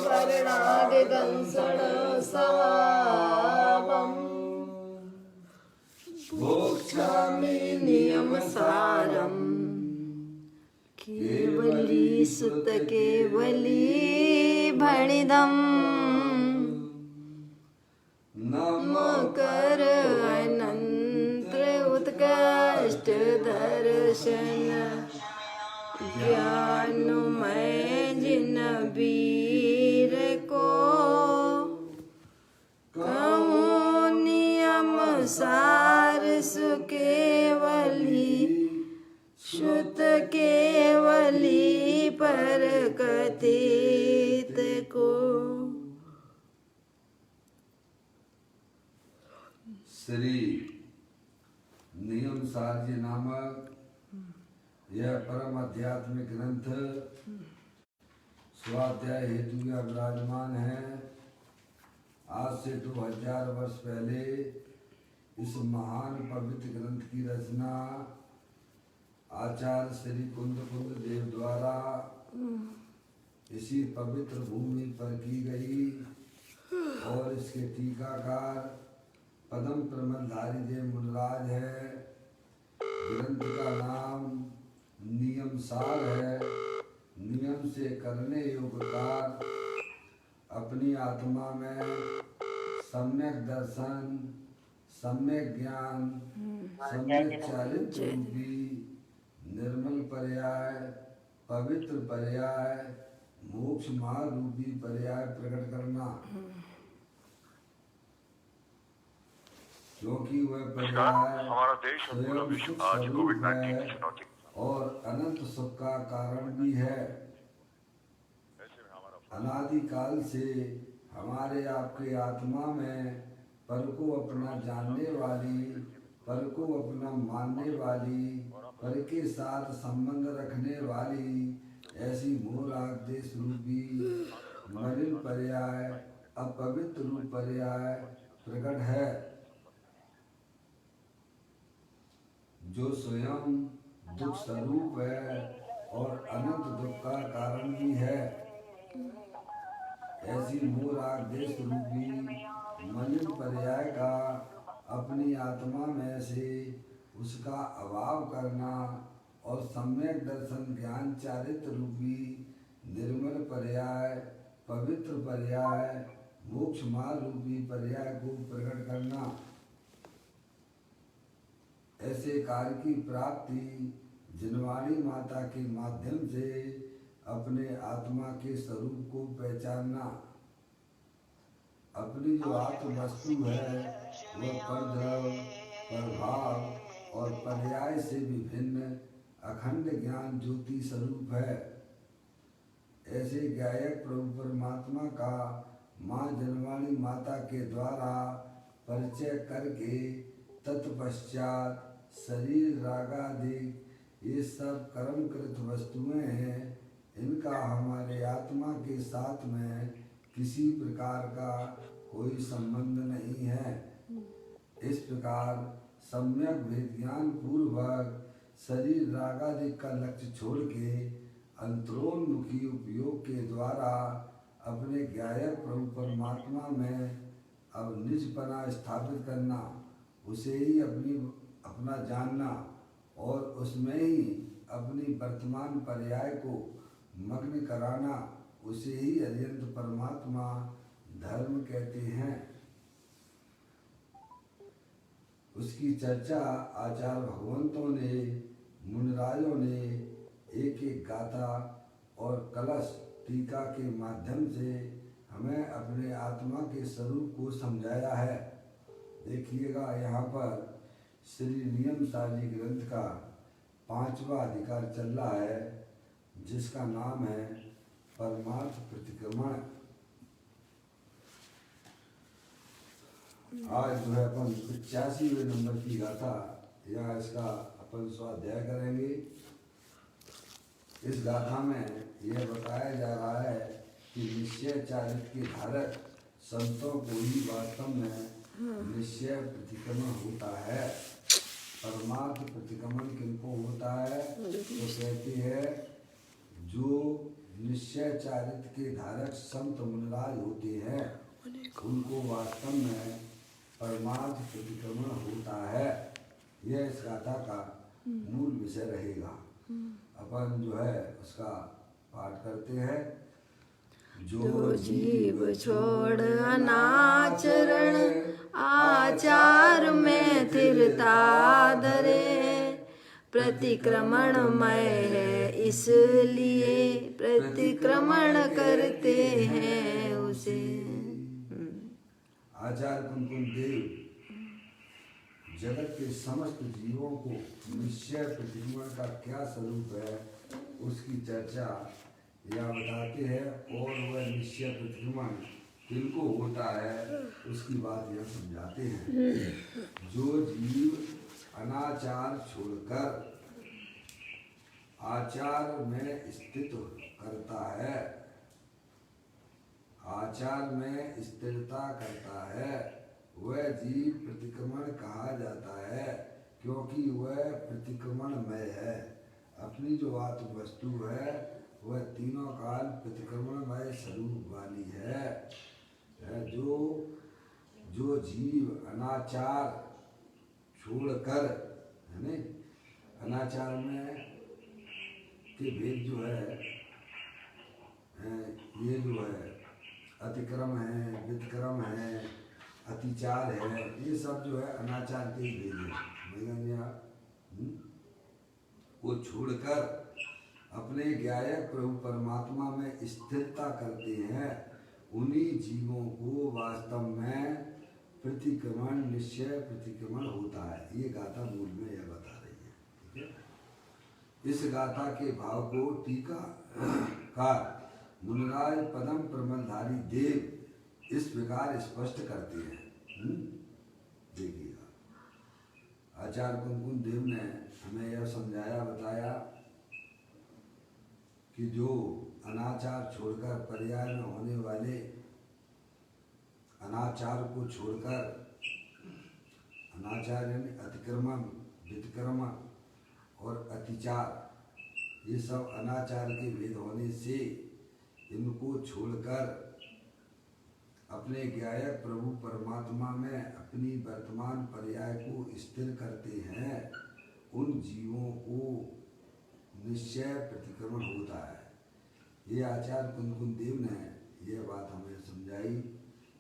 वर्णादिदंसण सावम् भोक्ष्यामि नियमसारम् केवली सुत केवली भणिदम् नम कर अनंत उत्कृष्ट दर्शन ज्ञानमय जिन वीर को कहूँ नियम सार सुकेवली श्रुत केवली पर कथित को। श्री नियम सार जी नामक यह परम आध्यात्मिक ग्रंथ स्वाध्याय हेतु यह विराजमान है। आज से 2000 वर्ष पहले इस महान पवित्र ग्रंथ की रचना आचार्य श्री कुंद देव द्वारा इसी पवित्र भूमि पर की गई और इसके टीकाकार पदम प्रमलधारी देव मुनराज है। ग्रंथ का नाम नियम सार है। नियम से करने योग्य कार्य अपनी आत्मा में सम्यक दर्शन, सम्यक ज्ञान, सम्यक चारित्र रूपी निर्मल पर्याय, पवित्र पर्याय, मोक्ष मार्ग रूपी पर्याय प्रकट करना, क्योंकि वह पर्याय हमारा देश और पूरा विश्व आज कोविड-19 की चुनौती और अनंत सुख का कारण भी है। अनादि काल से हमारे आपके आत्मा में पर को अपना जानने वाली, पर को अपना मानने वाली, पर के साथ संबंध रखने वाली ऐसी मोहराग देश रूपी मलिन पर्याय, अपवित्र रूप पर्याय प्रकट है, जो स्वयं दुख स्वरूप है और अनंत दुख का कारण भी है। ऐसी मोहराग देश रूपी मलिन पर्याय का अपनी आत्मा में से उसका अभाव करना और सम्यक दर्शन ज्ञान चारित्र रूपी निर्मल पर्याय, पवित्र पर्याय, मोक्ष मार्ग रूपी पर्याय को प्रकट करना। ऐसे कार्य की प्राप्ति जिनवाणी माता के माध्यम से अपने आत्मा के स्वरूप को पहचानना। अपनी जो आत्म वस्तु है वह परद्रव, प्रभाव और पर्याय से विभिन्न अखंड ज्ञान ज्योति स्वरूप है। ऐसे गायक प्रभु परमात्मा का माँ जनवाणी माता के द्वारा परिचय करके तत्पश्चात शरीर रागादि ये सब कर्मकृत वस्तुएं हैं, इनका हमारे आत्मा के साथ में किसी प्रकार का कोई संबंध नहीं है। इस प्रकार सम्यक भेद ज्ञान पूर्वक शरीर रागादि का लक्ष्य छोड़ के अंतरोन्मुखी उपयोग के द्वारा अपने गायक प्रभु परमात्मा में अब निजपना स्थापित करना, उसे ही अपना जानना और उसमें ही अपनी वर्तमान पर्याय को मग्न कराना, उसे ही अत्यंत परमात्मा धर्म कहते हैं। उसकी चर्चा आचार्य भगवंतों ने, मुनिराजों ने एक एक गाथा और कलश टीका के माध्यम से हमें अपने आत्मा के स्वरूप को समझाया है। देखिएगा यहाँ पर श्री नियम सार जी ग्रंथ का 5वां अधिकार चल रहा है, जिसका नाम है परमार्थ प्रतिक्रमण। आज जो है अपन 85वें नंबर की गाथा या इसका अपन स्वाध्याय करेंगे। इस गाथा में यह बताया जा रहा है कि निश्चय चारित्र के धारक संतों को ही वास्तव में निश्चय प्रतिक्रमण होता है। परमार्थ प्रतिक्रमण किनको होता है तो कहते हैं जो निश्चय चारित्र के धारक संत मुनिराज होते हैं, उनको वास्तव में परमार्थ प्रतिक्रमण होता है। यह इस गाथा का मूल विषय रहेगा। अपन जो है उसका पाठ करते हैं। जो जीव छोड़ अनाचरण आचार में स्थिरता धरे, प्रतिक्रमण मय है इसलिए प्रतिक्रमण करते हैं उसे। आचार्य कुमकुम देव जगत के समस्त जीवों को निश्चय प्रतिक्रमण का क्या स्वरूप है उसकी चर्चा यहाँ बताते हैं, और वह निश्चय प्रतिक्रमण किनको होता है उसकी बात यह समझाते हैं। जो जीव अनाचार छोड़कर आचार में स्थित करता है, आचार में स्थिरता करता है, वह जीव प्रतिक्रमण कहा जाता है, क्योंकि वह प्रतिक्रमणमय है। अपनी जो आत्म वस्तु है वह तीनों काल प्रतिक्रमणमय स्वरूप वाली है। जो जीव अनाचार छोड़कर, है न, अनाचार में के भेद जो है, ये जो है अतिक्रम है, वितक्रम है, अतिचार है, ये सब जो है अनाचार के ही भेद है। वो छोड़कर अपने ज्ञायक प्रभु परमात्मा में स्थिरता करते हैं, उन्हीं जीवों को वास्तव में प्रतिक्रमण निश्चय प्रतिक्रमण होता है। ये गाथा मूल में यह बता रही है। ठीक है। इस गाथा के भाव को टीकाकार मुनिराज पदम प्रमलधारी देव इस प्रकार स्पष्ट करते हैं। देखिएगा, आचार्य कुमकुम देव ने हमें यह समझाया बताया कि जो अनाचार छोड़कर पर्याय में होने वाले अनाचार को छोड़कर, अनाचार यानी अतिक्रमण, वितक्रमण और अतिचार, ये सब अनाचार के भेद होने से इनको छोड़कर अपने ज्ञायक प्रभु परमात्मा में अपनी वर्तमान पर्याय को स्थिर करते हैं, उन जीवों को निश्चय प्रतिक्रमण होता है। ये आचार्य कुमकुम देव ने यह बात हमें समझाई।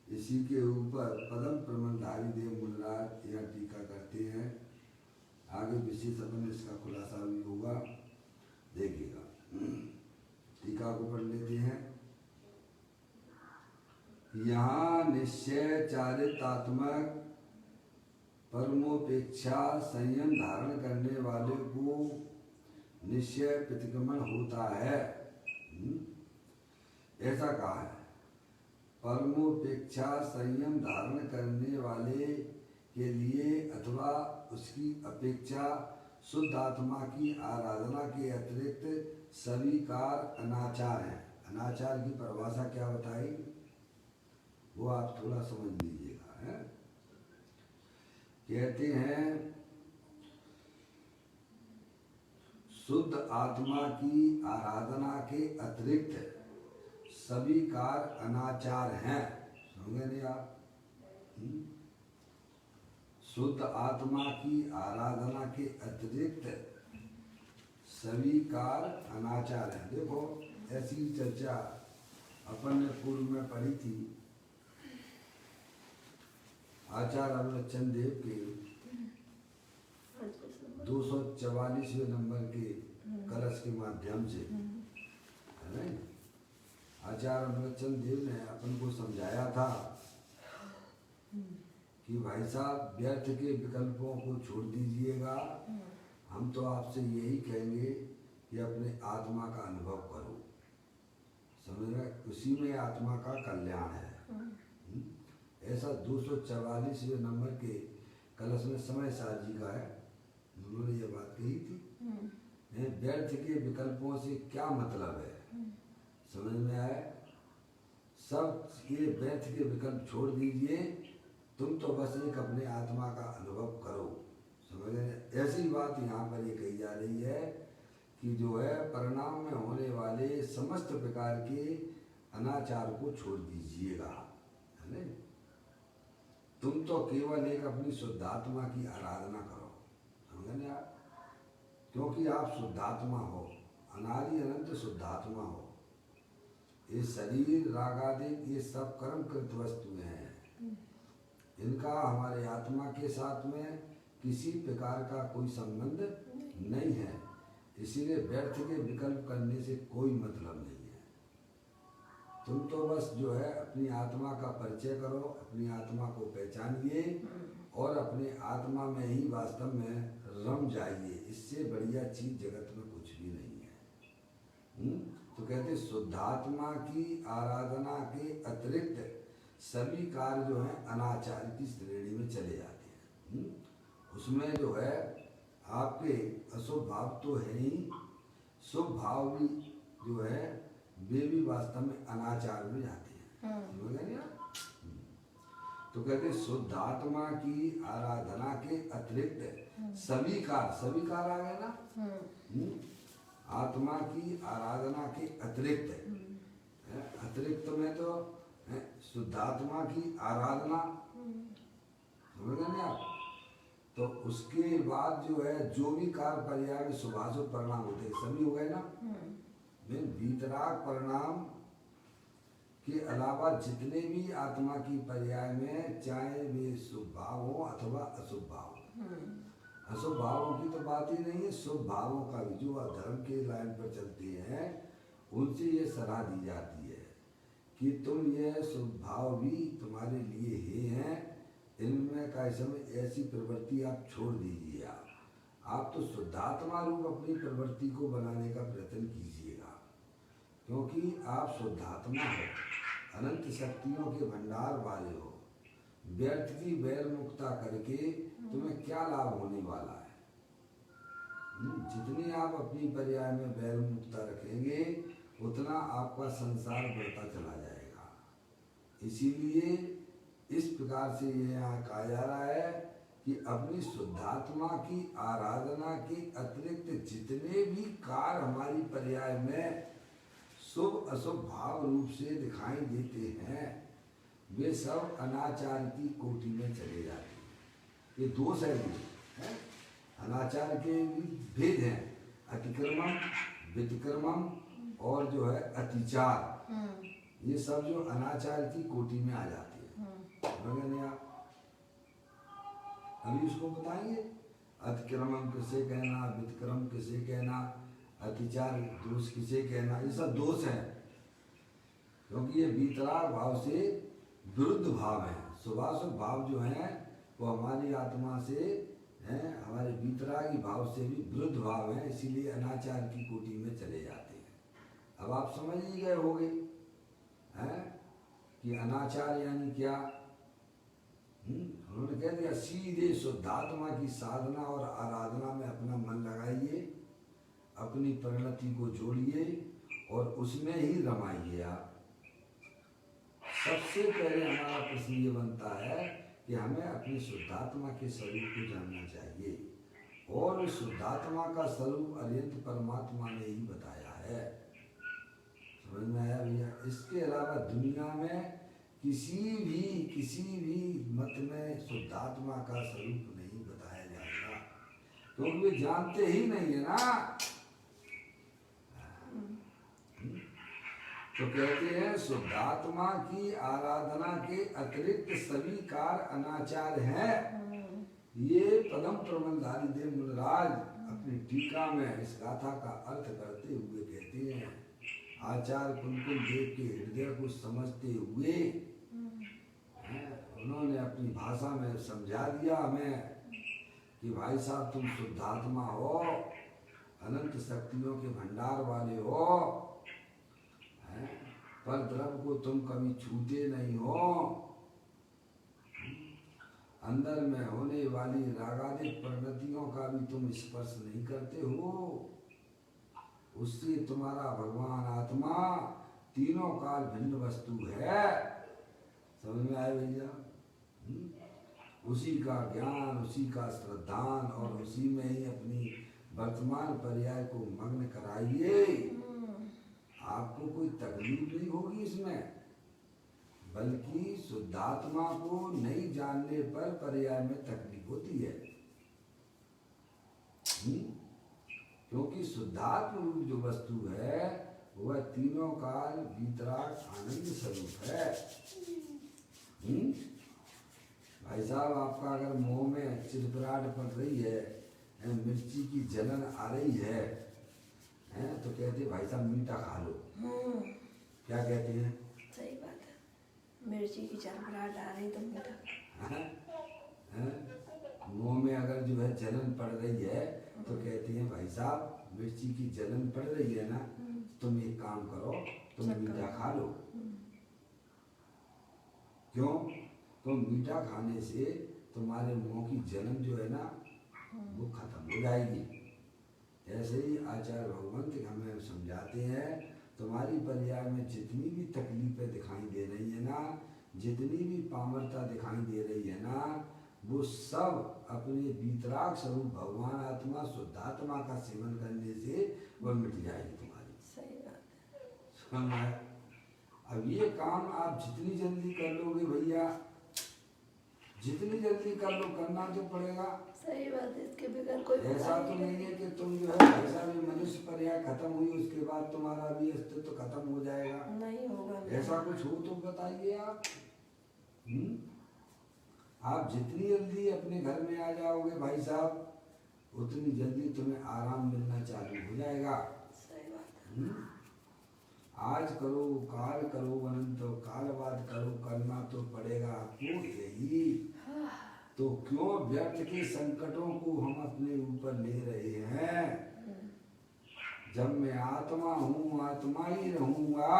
इसी के ऊपर पदम प्रमलधारी देव मुनिराज यह टीका करते हैं। आगे विशेष अपन इसका खुलासा भी होगा, देखिएगा। टीका को पढ़ लेते हैं। यहाँ निश्चय चारित्रात्मक परमोपेक्षा संयम धारण करने वाले को निश्चय प्रतिक्रमण होता है। ऐसा कहा है। परमोपेक्षा संयम धारण करने वाले के लिए अथवा उसकी अपेक्षा शुद्ध आत्मा की आराधना के अतिरिक्त सभी कार अनाचार हैं। अनाचार की परिभाषा क्या बताई वो आप थोड़ा समझ लीजिएगा। है कहते हैं शुद्ध आत्मा की आराधना के अतिरिक्त सभी कार अनाचार हैं। समझे नहीं आप? शुद्ध आत्मा की आराधना के अतिरिक्त सभी कार अनाचार हैं। देखो ऐसी चर्चा अपन ने पूर्व में पढ़ी थी। आचार्य अमृतचंद देव के 244वें नंबर के कलश के माध्यम से, है ना, आचार्य अमृतचंद देव ने अपन को समझाया था कि भाई साहब व्यर्थ के विकल्पों को छोड़ दीजिएगा। हम तो आपसे यही कहेंगे कि अपने आत्मा का अनुभव करो। समझ रहे? उसी में आत्मा का कल्याण है। ऐसा 244वें नंबर के कलश में समय साथ जी का है, उन्होंने ये बात कही थी। व्यर्थ के विकल्पों से क्या मतलब है? समझ में आया? सब ये व्यर्थ के विकल्प छोड़ दीजिए, तुम तो बस एक अपने आत्मा का अनुभव करो। समझ रहे? ऐसी बात यहाँ पर ये कही जा रही है कि जो है परिणाम में होने वाले समस्त प्रकार के अनाचार को छोड़ दीजिएगा, है ना। तुम तो केवल एक अपनी शुद्धात्मा की आराधना करो, समझे ना आप, क्योंकि आप शुद्धात्मा हो, अनादि अनंत शुद्धात्मा हो। ये शरीर रागादिक ये सब कर्मकृत वस्तुएं हैं, इनका हमारे आत्मा के साथ में किसी प्रकार का कोई संबंध नहीं है, इसीलिए व्यर्थ के विकल्प करने से कोई मतलब नहीं है। तुम तो बस जो है अपनी आत्मा का परिचय करो, अपनी आत्मा को पहचानिए और अपने आत्मा में ही वास्तव में रम जाइए। इससे बढ़िया चीज जगत में कुछ भी नहीं है। तो कहते शुद्धात्मा की आराधना के अतिरिक्त सभी कार्य जो है अनाचार की श्रेणी में चले जाते हैं। उसमें जो है आपके अशुभ भाव तो है ही, शुभ भाव भी जो है वे भी वास्तव में अनाचार में जाते हैं, समझ गए आप? तो कहते शुद्धात्मा की आराधना के अतिरिक्त सभी कार आ गए ना। आत्मा की आराधना के अतिरिक्त में तो शुद्धात्मा की आराधना, समझ गए ना आप? तो उसके बाद जो है जो भी कार्य पर्याय में शुभाशुभ परिणाम होते हैं सभी हो गए ना। वीतराग परिणाम के अलावा जितने भी आत्मा की पर्याय में, चाहे वे शुभ भाव हो अथवा अशुभ भाव, अशुभ भावों की तो बात ही नहीं है, शुभ भावों का भी जो धर्म के लाइन पर चलते हैं उनसे ये सलाह दी जाती है कि तुम ये शुभ भाव भी तुम्हारे लिए ही हैं, इनमें का समय ऐसी प्रवृत्ति आप छोड़ दीजिए। आप तो शुद्धात्मा रूप अपनी प्रवृत्ति को बनाने का प्रयत्न कीजिएगा, क्योंकि आप शुद्धात्मा हो, अनंत शक्तियों के भंडार वाले हो। व्यर्थ की बैर मुक्ता करके तुम्हें क्या लाभ होने वाला है? जितनी आप अपनी पर्याय में बैर मुक्ता रखेंगे उतना आपका संसार बढ़ता चला जाएगा। इसीलिए इस प्रकार से ये यहाँ कहा जा रहा है कि अपनी शुद्धात्मा की आराधना के अतिरिक्त जितने भी कार्य हमारी पर्याय में शुभ अशुभ भाव रूप से दिखाई देते हैं वे सब अनाचार की कोटि में चले जाते हैं। ये दोष है, है? अनाचार के भी भेद हैं, अतिक्रमण, व्यतिक्रमण और जो है अतिचार, ये सब जो अनाचार की कोटि में आ जाते हैं। आप अभी उसको बताएंगे अतिक्रमण किसे कहना, व्यतिक्रम किसे कहना, अतिचार दोष किसे कहना, ये सब दोष है, क्योंकि ये वीतराग भाव से विरुद्ध भाव है। शुभाशुभ भाव जो है वो हमारी आत्मा से हैं, हमारे वीतरागी भाव से भी विरुद्ध भाव है, इसीलिए अनाचार की कोटि में चले जाते हैं। अब आप समझ ही गए होंगे हैं कि अनाचार यानी क्या। उन्होंने कह दिया सीधे शुद्धात्मा की साधना और आराधना में अपना मन लगाइए, अपनी परिणति को जोड़िए और उसमें ही रमाइए। आप सबसे पहले हमारा प्रश्न ये बनता है कि हमें अपनी शुद्धात्मा के स्वरूप को जानना चाहिए, और शुद्धात्मा का स्वरूप अरिहंत परमात्मा ने ही बताया है। समझ में आया भैया? इसके अलावा दुनिया में किसी भी मत में शुद्धात्मा का स्वरूप नहीं बताया जाएगा, क्योंकि वे जानते ही नहीं है ना। तो कहते हैं शुद्धात्मा की आराधना के अतिरिक्त सभी कार्य अनाचार हैं। ये पदम प्रबंधधारी देव मुनिराज अपनी टीका में इस गाथा का अर्थ करते हुए कहते हैं, आचार्य कुलकुल देव के हृदय को समझते हुए उन्होंने अपनी भाषा में समझा दिया हमें कि भाई साहब तुम शुद्धात्मा हो, अनंत शक्तियों के भंडार वाले हो, पर द्रव्य को तुम कभी छूते नहीं हो, अंदर में होने वाली रागादिक प्रवृत्तियों का भी तुम स्पर्श नहीं करते हो, उससे तुम्हारा भगवान आत्मा तीनों काल भिन्न वस्तु है। समझ में आया भैया? उसी का ज्ञान, उसी का श्रद्धान और उसी में ही अपनी वर्तमान पर्याय को मग्न कराइए। आपको कोई तकलीफ नहीं होगी इसमें, बल्कि शुद्धात्मा को नहीं जानने पर पर्याय में तकलीफ होती है। क्योंकि शुद्धात्म रूप जो वस्तु है वह तीनों काल वीतराग आनंद स्वरूप है। भाई साहब, आपका अगर मुंह में चिरपराहट पड़ रही है, मिर्ची की जलन आ रही है, तो कहते भाई साहब मीठा खा लो। क्या कहते हैं? सही बात है, मिर्ची की चिरपराहट आ रही तो मीठा। मुंह में अगर जो है जलन पड़ रही है तो कहते हैं भाई साहब मिर्ची की जलन पड़ रही है ना, तुम एक काम करो, तुम मीठा खा लो। क्यों? तो मीठा खाने से तुम्हारे मुंह की जलन जो है ना वो खत्म हो जाएगी। ऐसे ही आचार्य भगवंत हमें समझाते हैं, तुम्हारी पर्याय में जितनी भी तकलीफें दिखाई दे रही है ना, जितनी भी पामरता दिखाई दे रही है ना, वो सब अपने वीतराग स्वरूप भगवान आत्मा शुद्धात्मा का सेवन करने से वह मिट जाएगी तुम्हारी। सही बात है। समझ आया? अब ये काम आप जितनी जल्दी कर लोगे भैया, जितनी जल्दी कर लो, करना तो पड़ेगा। सही बात है, इसके बगैर कोई ऐसा तो नहीं है कि तुम जो है ऐसा भी मनुष्य पर्याय खत्म हुई उसके बाद तुम्हारा भी अस्तित्व खत्म हो जाएगा। नहीं होगा। ऐसा कुछ हो तो बताइए आप। आप जितनी जल्दी अपने घर में आ जाओगे भाई साहब, उतनी जल्दी तुम्हें आराम मिलना चालू हो जाएगा। सही बात है। आज करो काल करो अनंत काल बाद करो, करना तो पड़ेगा आपको यही। तो क्यों व्यर्थ के संकटों को हम अपने ऊपर ले रहे हैं? जब मैं आत्मा हूँ, आत्मा ही रहूंगा।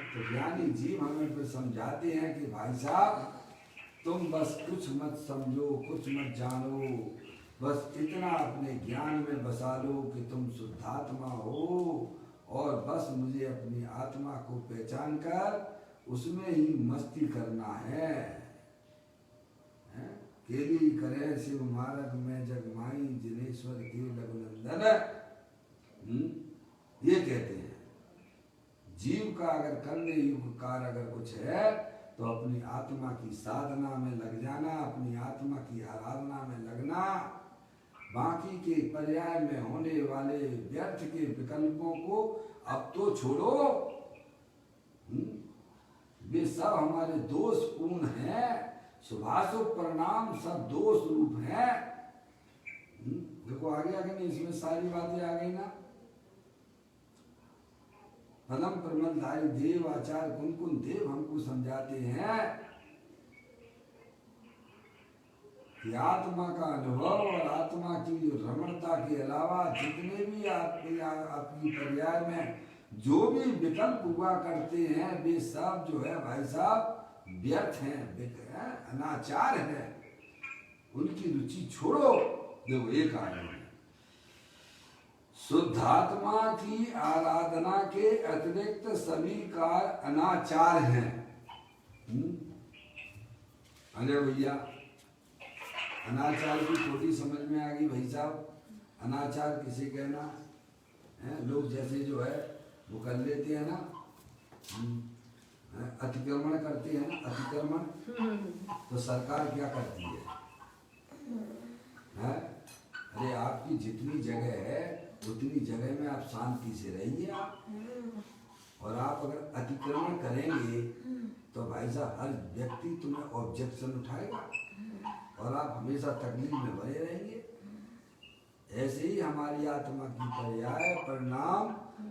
तो ज्ञानी जीव हमें फिर समझाते हैं कि भाई साहब तुम बस कुछ मत समझो, कुछ मत जानो, बस इतना अपने ज्ञान में बसा लो कि तुम शुद्धात्मा हो, और बस मुझे अपनी आत्मा को पहचान कर उसमें ही मस्ती करना है। केली करे शिव मार्ग में जगमाई, जिनेश्वर के लघुनंदन। ये कहते हैं जीव का अगर करने युग कार अगर कुछ है तो अपनी आत्मा की साधना में लग जाना, अपनी आत्मा की आराधना में लगना। बाकी के पर्याय में होने वाले व्यर्थ के विकल्पों को अब तो छोड़ो। वे सब हमारे दोष पूर्ण हैं, शुभाशुभ परिणाम सब दोष रूप हैं। देखो आगे आगे नहीं, इसमें सारी बातें आ गई ना। पदम प्रमलधारी देव आचार्य कुनकुन देव हमको समझाते हैं कि आत्मा का अनुभव और आत्मा की जो रमणता के अलावा जितने भी आपकी पर्याय में जो भी विकल्प हुआ करते हैं, वे सब जो है भाई साहब व्यर्थ हैं, अनाचार हैं। उनकी रुचि छोड़ो। देखो एक आदमी शुद्धात्मा की आराधना के अतिरिक्त सभी कार्य अनाचार हैं। अरे भैया अनाचार की छोटी समझ में आ गई भाई साहब। अनाचार किसे कहना है? लोग जैसे जो है वो कर लेते हैं ना, अतिक्रमण करते हैं ना, अतिक्रमण। तो सरकार क्या करती है? अरे आपकी जितनी जगह है उतनी जगह में आप शांति से रहिए आप। और आप अगर अतिक्रमण करेंगे तो भाई साहब हर व्यक्ति तुम्हें ऑब्जेक्शन उठाएगा और आप हमेशा तकलीफ में बने रहेंगे। ऐसे ही हमारी आत्मा की पर्याय परिणाम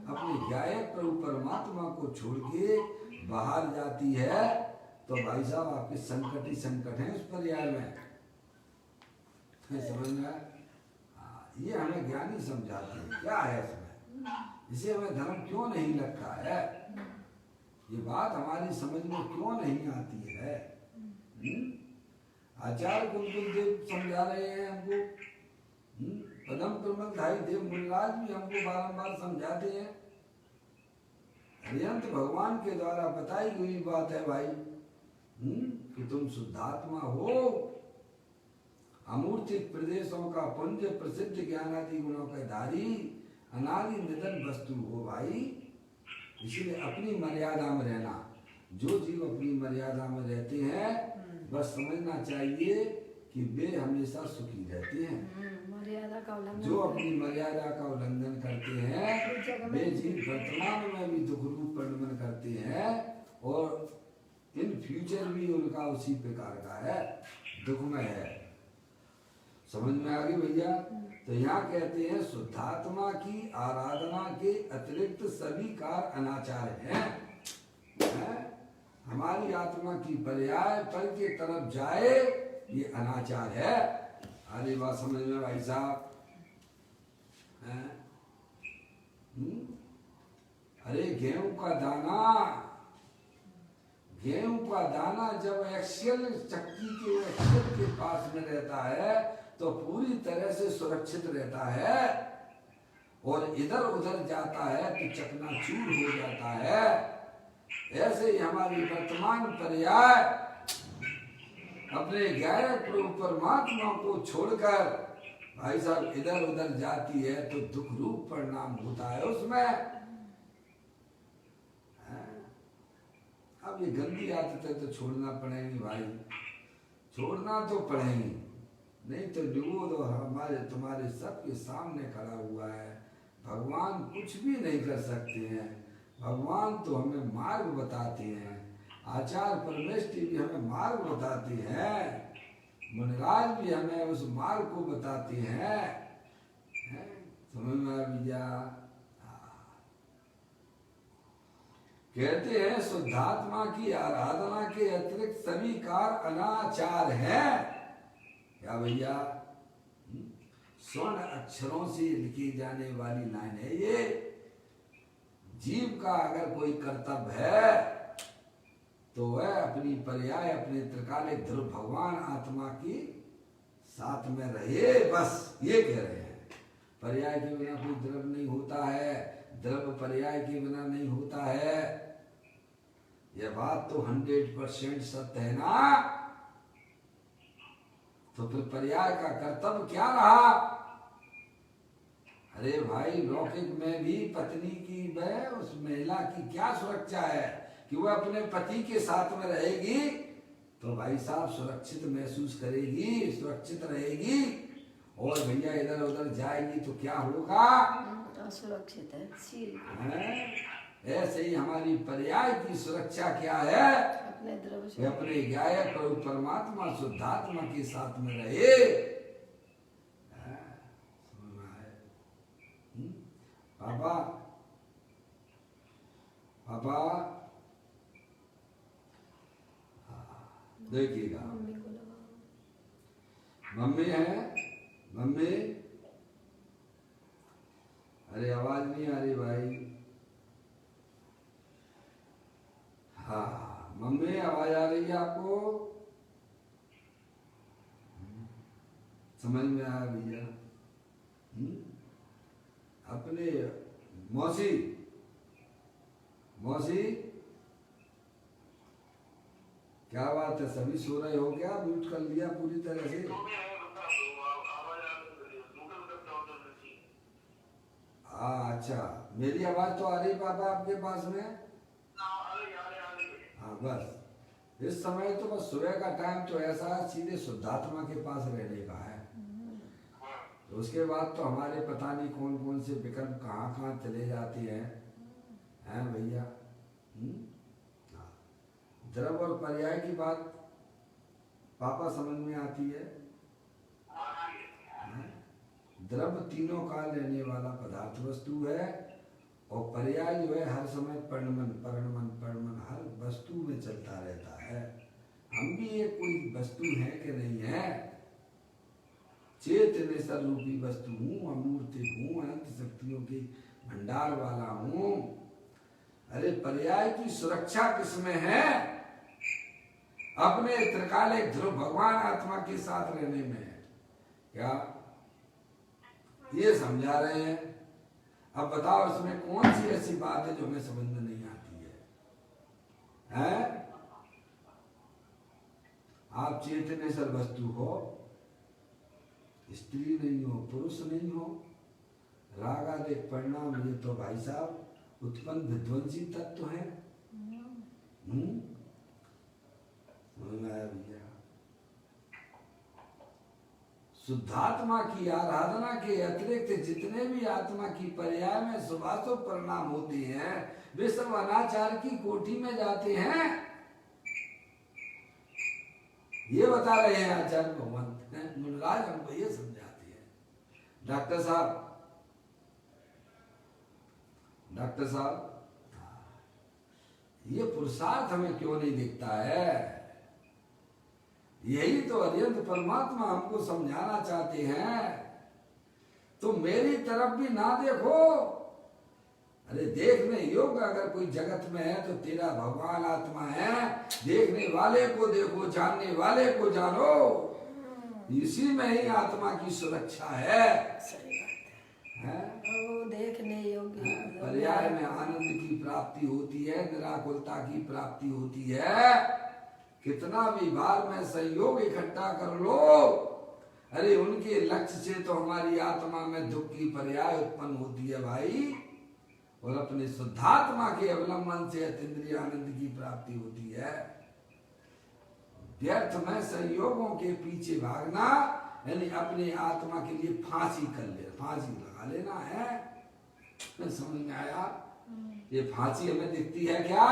अपने गायक प्रभु परमात्मा को छोड़ के बाहर जाती है तो भाई साहब आपके संकट ही संकट हैं उस पर्याय में। समझ में आया? ये हमें ज्ञानी समझाते हैं क्या है इसमें, इसे हमें धर्म क्यों नहीं लगता है, ये बात हमारी समझ में क्यों नहीं आती है। आचार्य कुलकुल देव समझा रहे हैं हमको, पदम प्रमलधारी देव मुनिराज भी हमको बारंबार समझाते हैं। अरिहंत भगवान के द्वारा बताई हुई बात है भाई, कि तुम शुद्धात्मा हो अमूर्तिक प्रदेशों का पुंज प्रसिद्ध ज्ञानादि गुणों के धारी अनादि निधन वस्तु हो भाई। इसलिए अपनी मर्यादा में रहना। जो जीव अपनी मर्यादा में रहते हैं बस समझना चाहिए कि वे हमेशा सुखी रहते हैं। मर्यादा का उल्लंघन, जो अपनी मर्यादा का उल्लंघन करते हैं वे जीव वर्तमान में भी दुख रूप परिणमन करते हैं और इन फ्यूचर भी उनका उसी प्रकार का है, दुखमय है। समझ में आ गई भैया? तो यहाँ कहते हैं शुद्धात्मा की आराधना के अतिरिक्त सभी कार्य अनाचार हैं। हमारी आत्मा की पर्याय फल के तरफ जाए ये अनाचार है। अरे बात समझ में भाई साहब? अरे गेहूं का दाना जब एक्सेल चक्की के एक्सेल के पास में रहता है तो पूरी तरह से सुरक्षित रहता है और इधर उधर जाता है तो चकनाचूर हो जाता है। ऐसे ही हमारी वर्तमान पर्याय अपने गायक प्रभु परमात्मा को छोड़कर भाई साहब इधर उधर जाती है तो दुख रूप परिणाम होता है उसमें। अब ये गंदी आदतें तो छोड़ना पड़ेगी भाई, छोड़ना तो पड़ेगी, नहीं तो निगोद हमारे तुम्हारे सबके सामने खड़ा हुआ है। भगवान कुछ भी नहीं कर सकते हैं। भगवान तो हमें मार्ग बताते हैं, आचार्य परमेष्ठी भी हमें मार्ग बताते हैं, मुनिराज भी हमें उस मार्ग को बताते हैं। समझ में आ गया? कहते हैं शुद्धात्मा की आराधना के अतिरिक्त सभी कार्य अनाचार हैं। क्या भैया? स्वर्ण अक्षरों से लिखी जाने वाली लाइन है ये। जीव का अगर कोई कर्तव्य है तो वह अपनी पर्याय अपने त्रिकालिक ध्रुव भगवान आत्मा की साथ में रहे, बस ये कह रहे हैं। पर्याय के बिना कोई द्रव्य नहीं होता है, द्रव्य पर्याय के बिना नहीं होता है। यह बात तो 100% सत्य है ना? तो फिर पर्याय का कर्तव्य क्या रहा? अरे भाई लौकिक में भी पत्नी की वह उस महिला की क्या सुरक्षा है कि वह अपने पति के साथ में रहेगी तो भाई साहब सुरक्षित महसूस करेगी, सुरक्षित रहेगी। और भैया इधर उधर जाएगी तो क्या होगा? असुरक्षित है। ऐसे ही हमारी पर्याय की सुरक्षा क्या है? अपने गायक प्रभु परमात्मा शुद्धात्मा के साथ में रहे। पापा पापा देखिएगा, मम्मी है, मम्मी। अरे आवाज नहीं आ रही भाई। हाँ मम्मी आवाज आ रही है आपको? समझ में आया भैया? अपने मौसी, मौसी क्या बात है? सभी सो रहे हो क्या? म्यूट कर लिया पूरी तरह से? हाँ अच्छा, मेरी आवाज तो आ रही पापा आपके पास में? हाँ बस इस समय तो बस सुबह का टाइम तो ऐसा सीधे शुद्धात्मा के पास रहने का है। तो उसके बाद तो हमारे पता नहीं कौन कौन से विकल्प कहाँ कहाँ चले जाते हैं भैया। द्रव्य और पर्याय की बात पापा समझ में आती है? द्रव्य तीनों काल रहने वाला पदार्थ वस्तु है और पर्याय जो है हर समय परिणमन परिणमन परिणमन हर वस्तु में चलता रहता है। हम भी एक कोई वस्तु है कि नहीं है? चेतन स्वरूपी वस्तु हूँ, अमूर्ति हूँ, अनंत शक्तियों के भंडार वाला हूँ। अरे पर्याय की सुरक्षा किसमें है? अपने त्रिकालिक ध्रुव भगवान आत्मा के साथ रहने में है। क्या ये समझा रहे हैं? अब बताओ इसमें कौन सी ऐसी बात है जो हमें समझ में नहीं आती है? आप चेतनेश्वर वस्तु हो, स्त्री नहीं हो, पुरुष नहीं हो, राग आदि परिणाम, ये तो भाई साहब उत्पन्न विध्वंसी तत्व है। समझ में आया भैया? शुद्धात्मा की आराधना के अतिरिक्त जितने भी आत्मा की पर्याय में शुभाशुभ परिणाम होते हैं वे सब अनाचार की कोटि में जाते हैं। ये बता रहे हैं आचार्य भगवंत मुनिराज, हमको ये समझाते हैं। डॉक्टर साहब ये पुरुषार्थ हमें क्यों नहीं दिखता है? यही तो अरिहंत परमात्मा हमको समझाना चाहते हैं। तुम मेरी तरफ भी ना देखो। अरे देखने योग्य अगर कोई जगत में है तो तेरा भगवान आत्मा है। देखने वाले को देखो, जानने वाले को जानो, इसी में ही आत्मा की सुरक्षा है। सही बात है। वो देखने योग्य पर्याय में आनंद की प्राप्ति होती है, निराकुलता की प्राप्ति होती है। कितना भी बार में संयोग इकट्ठा कर लो, अरे उनके लक्ष्य से तो हमारी आत्मा में दुख की पर्याय उत्पन्न होती है भाई। और अपने शुद्धात्मा के अवलंबन से अतीन्द्रिय आनंद की प्राप्ति होती है। व्यर्थ में संयोगों के पीछे भागना यानी अपने आत्मा के लिए फांसी लगा लेना है। समझ में आया? ये फांसी हमें दिखती है क्या?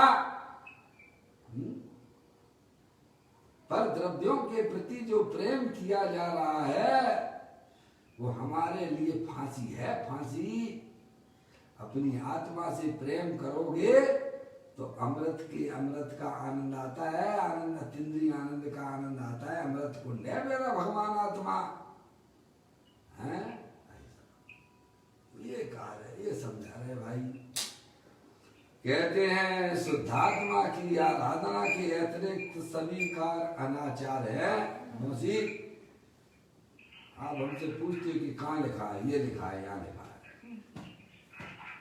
पर द्रव्यों के प्रति जो प्रेम किया जा रहा है वो हमारे लिए फांसी है। फांसी अपनी आत्मा से प्रेम करोगे तो अमृत का आनंद आता है। आनंद अतीन्द्रिय आनंद का आनंद आता है। अमृत कुंड है मेरा भगवान आत्मा है। ये कहा है, ये समझा रहे भाई। कहते हैं शुद्धात्मा की आराधना के अतिरिक्त सभी कार्य अनाचार है। मौसी आप हमसे पूछते हो कि कहाँ लिखा है? ये लिखा है, यहाँ लिखा है।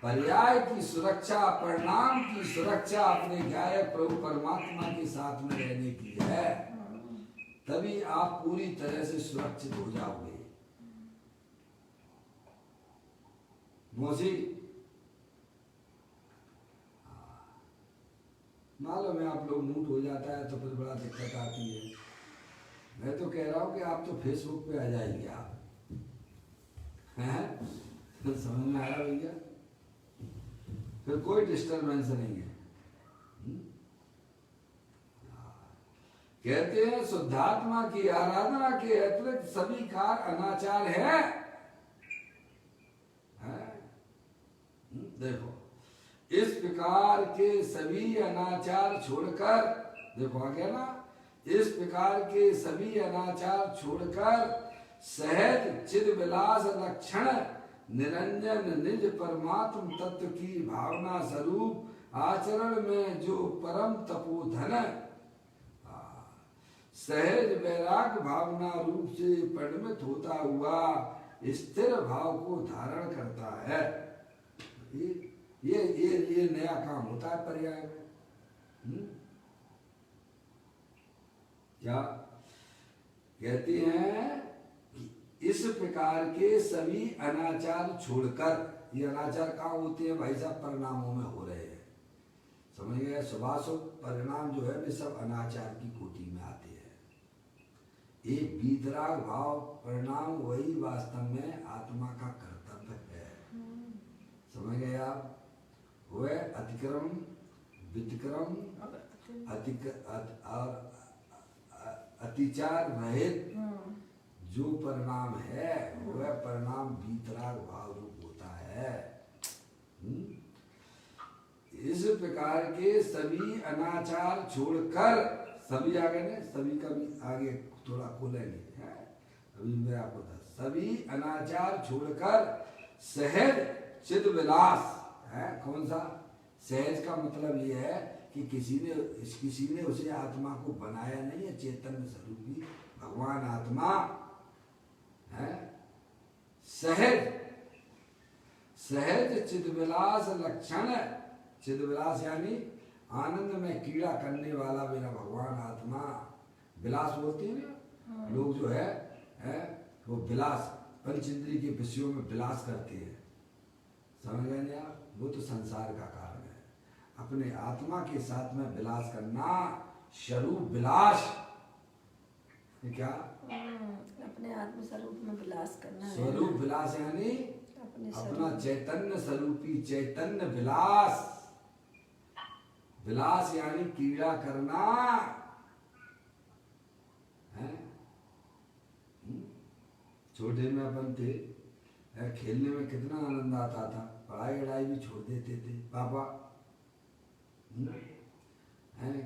पर्याय की सुरक्षा, परिणाम की सुरक्षा अपने गायक प्रभु परमात्मा के साथ में रहने की है। तभी आप पूरी तरह से सुरक्षित हो जाओगे। मौसी मालूम है आप लोग मूड हो जाता है तो फिर बड़ा दिक्कत आती है। मैं तो कह रहा हूँ कि आप तो फेसबुक पे आ जाएंगे आप, हैं? समझ में आया भैया? फिर कोई डिस्टर्बेंस नहीं है। कहते हैं शुद्धात्मा की आराधना के अतिरिक्त सभी कार्य अनाचार है। देखो इस प्रकार के सभी अनाचार छोड़कर, देखो आ गया ना, इस प्रकार के सभी अनाचार छोड़कर सहज चिद विलास लक्षण निरंजन निज परमात्म तत्व की भावना स्वरूप आचरण में जो परम तपोधन सहज वैराग भावना रूप से परिणमित होता हुआ स्थिर भाव को धारण करता है। ये नया काम होता है पर्याय में। क्या कहते हैं कि इस प्रकार के सभी अनाचार छोड़कर, ये अनाचार कहाँ होते हैं भाई साहब? परिणामों में हो रहे हैं। समझ गए? शुभाशुभ परिणाम जो है वे सब अनाचार की कोटि में आते हैं। एक वीतराग भाव परिणाम वही वास्तव में आत्मा का कर्तव्य है। समझ गए आप? वह अतिक्रम वितिक्रम अतिचार रहित जो परिणाम है वह परिणाम वीतराग भाव रूप होता है। इस प्रकार के सभी अनाचार छोड़कर, सभी आगे ने सभी का भी आगे थोड़ा खोलेंगे, अभी मैं आपको बता, सभी अनाचार छोड़कर सहज चिद विलास है। कौन सा सहज का मतलब ये है कि किसी ने उसे आत्मा को बनाया नहीं है। चैतन्य स्वरूपी भगवान आत्मा है। सहज चिदविलास लक्षण, चिदविलास यानी आनंद में कीड़ा करने वाला मेरा भगवान आत्मा। विलास बोलते हैं ना लोग जो है वो विलास पंच इंद्रिय के विषयों में विलास करते हैं। समझ गए ना आप? वो तो संसार का कारण है। अपने आत्मा के साथ में विलास करना, स्वरूप विलास। क्या? अपने आत्म स्वरूप में विलास करना है। स्वरूप विलास यानी अपने अपना चैतन्य स्वरूपी चैतन्य विलास। विलास यानी क्रीड़ा करना है। छोटे में अपन थे, खेलने में कितना आनंद आता था, पढ़ाई वढ़ाई भी छोड़ देते थे पापा।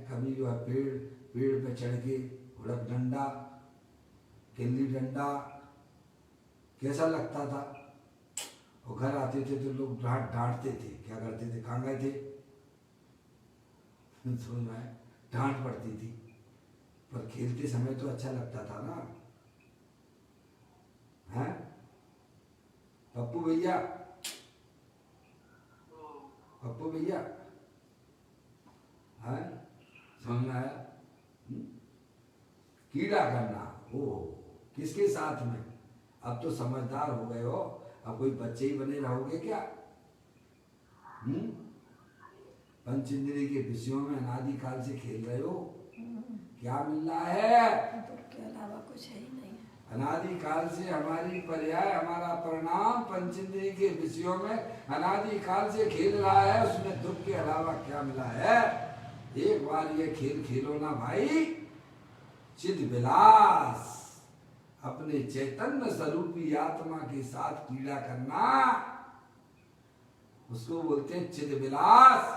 कभी जो है पेड़ पे चढ़ के उड़क डंडा, गिल्ली डंडा, कैसा लगता था। और घर आते थे तो लोग डांटते थे। क्या करते थे? कहाँ गए थे? समझ में आया? डांट पड़ती थी, पर खेलते समय तो अच्छा लगता था ना। हैं पप्पू भैया, पप्पू भैया, है समझ में आया? कीड़ा करना, ओ किसके साथ में? अब तो समझदार हो गए हो, अब कोई बच्चे ही बने रहोगे क्या? पंच इंद्रिय के विषयों में अनादिकाल से खेल रहे हो, क्या मिल रहा है? दुख के अलावा कुछ है ही नहीं। अनादिकाल से हमारी पर्याय, हमारा परिणाम पंच इंद्रिय के विषयों में अनादिकाल से खेल रहा है, उसमें दुख के अलावा क्या मिला है? एक बार ये खेल खेलो ना भाई, चिद विलास, अपने चैतन्य स्वरूपी आत्मा के साथ क्रीड़ा करना, उसको बोलते हैं चिद विलास,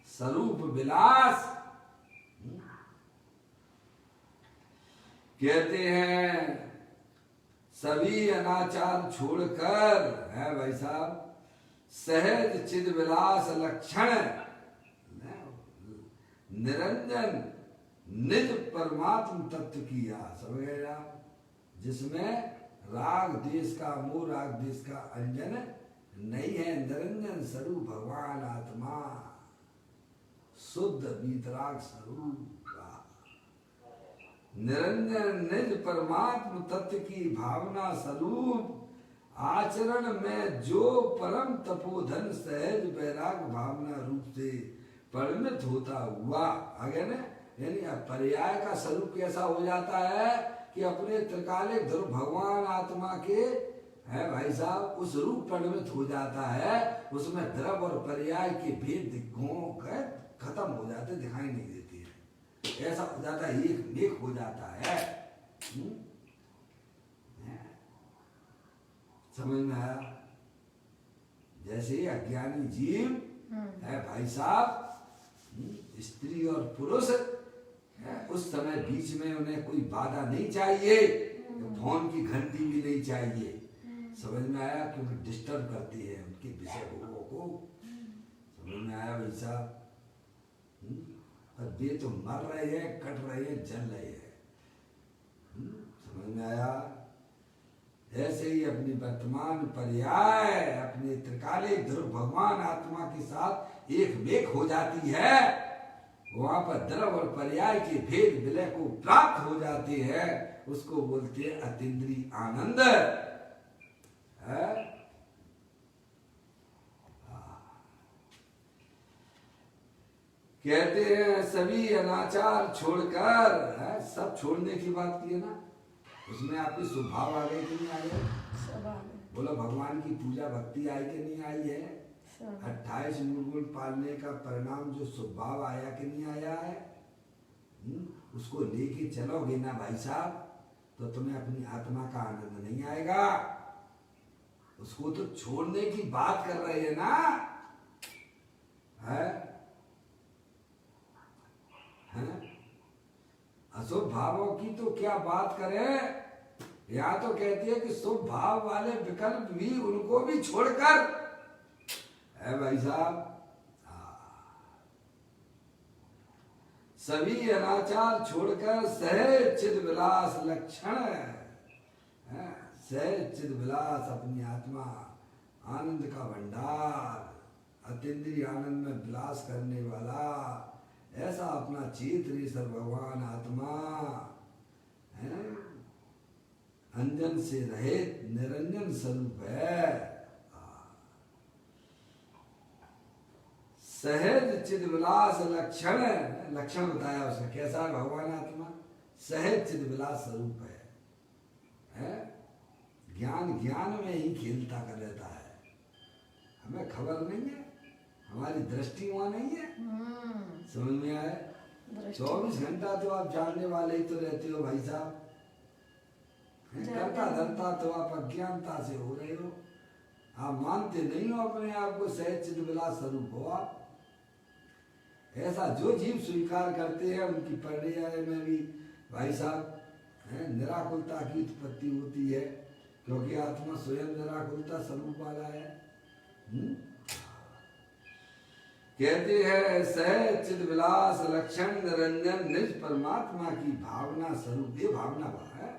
स्वरूप विलास। कहते हैं सभी अनाचार छोड़कर, है भाई साहब, सहज चिद विलास लक्षण निरंजन निज परमात्म तत्व किया। समझ गए आप? जिसमें राग देश का, मोह राग देश का अंजन नहीं है, निरंजन स्वरूप भगवान आत्मा, शुद्ध वीतराग स्वरूप का निरंजन निज परमात्म तत्व की भावना स्वरूप आचरण में जो परम तपोधन सहज वैराग भावना रूप से परिणत होता हुआ, आगे ना, यानी पर्याय का स्वरूप कैसा हो जाता है कि अपने त्रिकालिक ध्रुव भगवान आत्मा के, है भाई साहब, उस रूप परिणत हो जाता है। उसमें द्रव और पर्याय के भेद खत्म हो जाते, दिखाई नहीं देती है। ऐसा हो जाता है, एक हो जाता है। समझ में आया? जैसे अज्ञानी जीव है भाई साहब, स्त्री और पुरुष, उस समय बीच में उन्हें कोई बाधा नहीं चाहिए, फोन की घंटी भी नहीं चाहिए। समझ में आया? क्योंकि डिस्टर्ब करती है उनके विषय भोगों को। समझ में आया भाई साहब? वे तो मर रहे हैं, कट रहे हैं, जल रहे हैं। समझ में आया? ऐसे ही अपनी वर्तमान पर्याय, अपने त्रिकालिक ध्रुव भगवान आत्मा के साथ एक मेक हो जाती है, वहां पर द्रव और पर्याय के भेद विलय को प्राप्त हो जाते हैं। उसको बोलते हैं अतीन्द्रिय आनंद। कहते हैं सभी अनाचार छोड़कर, सब छोड़ने की बात की है ना, उसमें आपकी स्वभाव आ गई कि नहीं आई है? सब आ गए। बोलो भगवान की पूजा भक्ति आई कि नहीं आई है? 28 मूल गुण पालने का परिणाम जो स्वभाव आया कि नहीं आया है? उसको लेके चलोगे ना भाई साहब, तो तुम्हें अपनी आत्मा का आनंद नहीं आएगा। उसको तो छोड़ने की बात कर रहे हैं ना, है? अशुभ भावों की तो क्या बात करें, यहाँ तो कहती है कि शुभ भाव वाले विकल्प भी, उनको भी छोड़कर, है भाई साहब, सभी अनाचार छोड़कर सहज चिद विलास लक्षण, सहज चिद विलास, अपनी आत्मा आनंद का भंडार, अतीन्द्रिय आनंद में विलास करने वाला, ऐसा अपना चेतनेश्वर भगवान आत्मा है, अंजन से रहित निरंजन स्वरूप है। सहज चिद्विलास लक्षण, लक्षण बताया उसका कैसा है भगवान आत्मा, सहज चिद्विलास स्वरूप है? ज्ञान ज्ञान में ही खेलता कर रहता है, हमें खबर नहीं है, हमारी दृष्टि वहां नहीं है। समझ में आए? 24 घंटा तो आप जानने वाले ही तो रहते हो भाई साहब, करता धरता तो आप अज्ञानता से हो रहे हो, आप मानते नहीं हो अपने आप को सहज चिद्विलास स्वरूप हो आप। ऐसा जो जीव स्वीकार करते हैं उनकी पर्याय में भी भाई साहब निराकुलता की उत्पत्ति होती है, क्योंकि आत्मा स्वयं निराकुलता स्वरूप वाला है। कहते हैं सहज चिद्विलास लक्षण निरंजन निज परमात्मा की भावना स्वरूप। ये भावना है,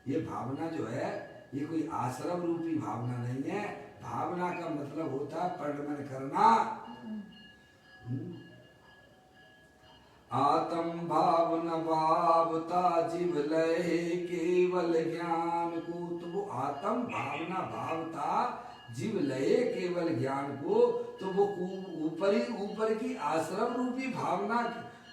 ये भावना जो है ये कोई आश्रम रूपी भावना नहीं है। भावना का मतलब होता है परिणमन करना। आत्म भावना भावता जीव लय केवल ज्ञान को, तो वो आत्म भावना भावता जीव लय केवल ज्ञान को, तो वो ऊपर की आश्रम रूपी भावना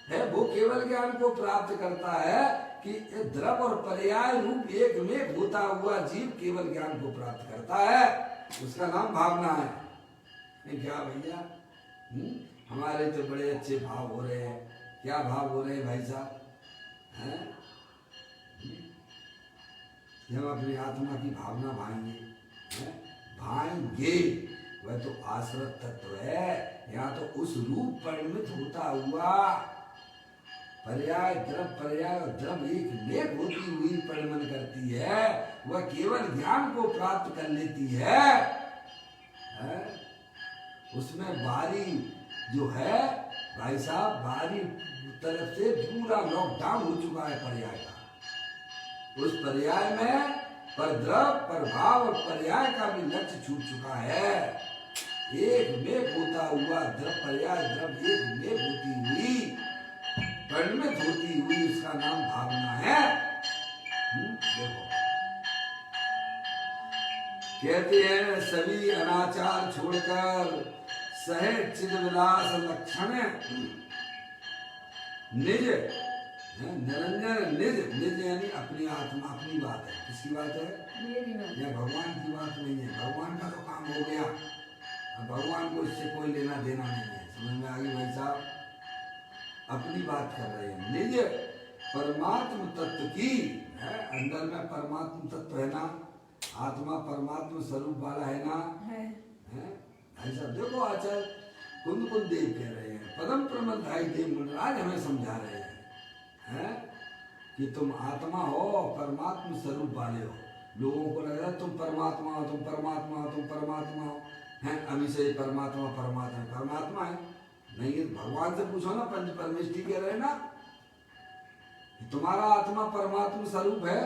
है, वो केवल ज्ञान को प्राप्त करता है कि द्रव और पर्याय रूप एक में होता हुआ जीव केवल ज्ञान को प्राप्त करता है, उसका नाम भावना है। क्या भैया हमारे तो बड़े अच्छे भाव हो रहे हैं। क्या भाव हो रहे हैं भाई साहब? हम अपनी आत्मा की भावना भाएंगे, वह तो आश्रित तत्व है, यहाँ तो उस रूप परिणमित होता हुआ पर्याय और द्रव एक में होती हुई परिणमन करती है, वह केवल ज्ञान को प्राप्त कर लेती है। उसमें बारी जो है भाई साहब, बारी तरफ से पूरा लॉकडाउन हो चुका है पर्याय का। उस पर्याय में पर द्रव पर भाव और पर्याय का भी लक्ष्य छूट चुका है। एक में होता हुआ द्रव पर्याय द्रव एक में होती हुई परिणमित होती हुई, उसका नाम भावना है। देखो कहते हैं सभी अनाचार छोड़कर सहज चिद्विलास लक्षण निज निरंजन निज यानी अपनी आत्मा, अपनी बात है। किसकी बात है? मेरी बात। या भगवान की बात नहीं है, भगवान का तो काम हो गया, अब भगवान को इससे कोई लेना देना नहीं है। समझ में आ गई भाई साहब? अपनी बात कर रहे हैं। निज परमात्म तत्व की अंदर में परमात्म तत्व है ना, आत्मा परमात्मा स्वरूप वाला है ना, है? ऐसा देखो आचार्य कुंद देव कह रहे हैं, पदम प्रमदाई देव मुनराज हमें समझा रहे हैं कि तुम आत्मा हो, परमात्मा स्वरूप वाले हो। लोगों को लग रहा है तुम परमात्मा हो, तुम परमात्मा हो, तुम परमात्मा हो, हैं अभी से परमात्मा है नहीं। भगवान से पूछो ना, पंच परमेष्ठी कह रहे ना, तुम्हारा आत्मा परमात्मा स्वरूप है?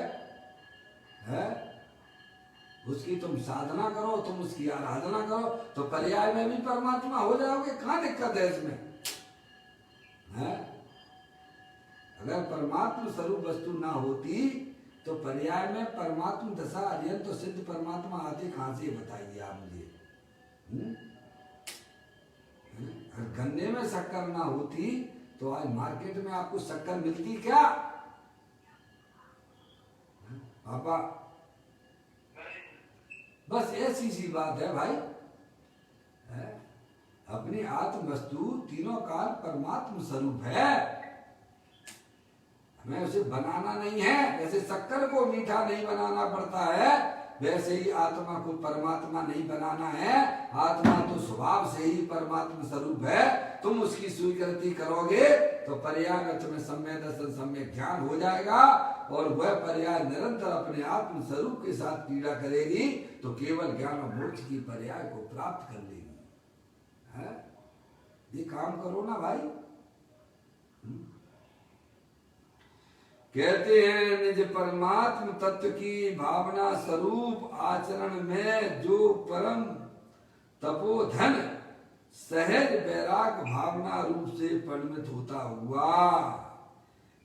उसकी तुम साधना करो, तुम उसकी आराधना करो, तो पर्याय में भी परमात्मा हो जाओगे। कहाँ दिक्कत है इसमें? अगर परमात्मा स्वरूप वस्तु ना होती तो पर्याय में परमात्मा दशा अध्ययन तो सिद्ध परमात्मा आते कहाँ से, बताइए आप मुझे। अगर गन्ने में शक्कर ना होती तो आज मार्केट में आपको शक्कर मिलती क्या? पापा बस ऐसी सी बात है भाई। अपनी आत्म वस्तु तीनों काल परमात्मा स्वरूप है, हमें उसे बनाना नहीं है। जैसे शक्कर को मीठा नहीं बनाना पड़ता है, वैसे ही आत्मा को परमात्मा नहीं बनाना है। आत्मा तो स्वभाव से ही परमात्मा स्वरूप है। तुम उसकी स्वीकृति करोगे तो पर्याय में तुम्हें सम्यक दर्शन सम्यक ज्ञान हो जाएगा, और वह पर्याय निरंतर अपने आत्म स्वरूप के साथ क्रीड़ा करेगी, तो केवल ज्ञान और मोक्ष की पर्याय को प्राप्त कर लेगी। ये काम करो ना भाई। कहते हैं निज परमात्म तत्व की भावना स्वरूप आचरण में जो परम तपोधन सहज वैराग भावना रूप से परिणत होता हुआ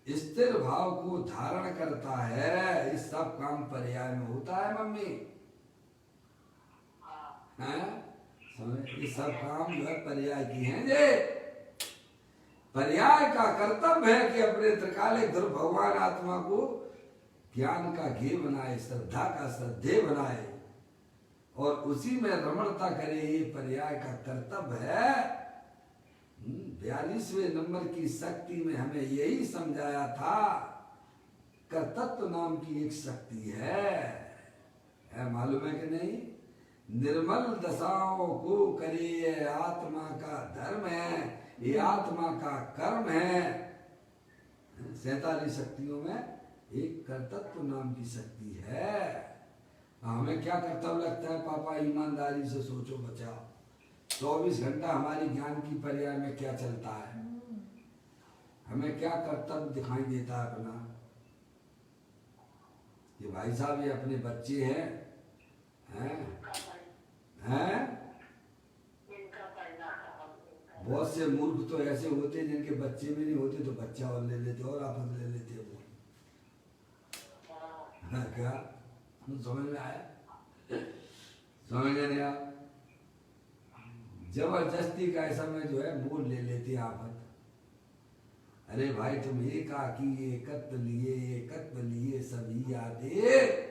स्थिर भाव को धारण करता है। इस सब काम पर्याय में होता है मम्मी, हैं? ये सब काम जो है पर्याय की हैं। जे पर्याय का कर्तव्य है कि अपने त्रिकालिक ध्रुव भगवान आत्मा को ज्ञान का घी बनाए, श्रद्धा का श्रद्धेय बनाए और उसी में रमणता करे। ये पर्याय का कर्तव्य है। 42वें नंबर की शक्ति में हमें यही समझाया था। कर्तत्व नाम की एक शक्ति है मालूम है कि नहीं? निर्मल दशाओं को करे ये आत्मा का धर्म है, ये आत्मा का कर्म है। 47 शक्तियों में एक कर्तत्व नाम की शक्ति है। हमें क्या कर्तव्य लगता है पापा? ईमानदारी से सोचो बचाओ। 24 घंटा हमारी ज्ञान की पर्याय में क्या चलता है? हमें क्या कर्तव्य दिखाई देता है अपना? ये भाई साहब, ये अपने बच्चे हैं, हैं? बहुत से मूर्ख तो ऐसे होते हैं जिनके बच्चे भी नहीं होते तो बच्चा और ले लेते और आपस ले लेते हैं वो। क्या समझ में आया? समझ में नहीं आया? जबरदस्ती का ऐसा में जो है मोल ले लेते आफत। अरे भाई तुम एकाकी एकत्व लिए सभी यादे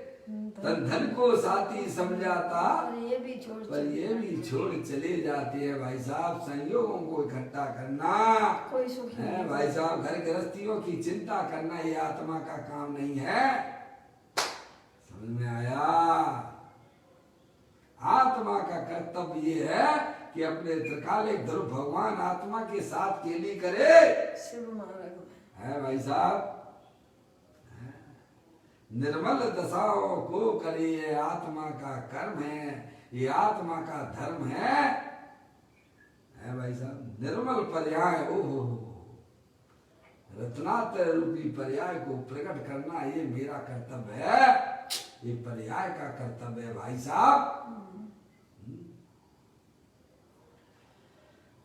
तन धन को साथी समझाता पर ये भी छोड़ चले जाते हैं। भाई साहब, संयोगों को इकट्ठा करना है भाई साहब, घर गृहस्थियों की चिंता करना ये आत्मा का काम नहीं है। समझ में आया? आत्मा का कर्तव्य ये है कि अपने त्रिकालिक ध्रुव भगवान आत्मा के साथ केली करे है भाई साहब। निर्मल दशाओं को करे ये आत्मा का कर्म है, ये आत्मा का धर्म है भाई साहब। निर्मल पर्याय, ओहो रत्नात्रय रूपी पर्याय को प्रकट करना ये मेरा कर्तव्य है, ये पर्याय का कर्तव्य है भाई साहब।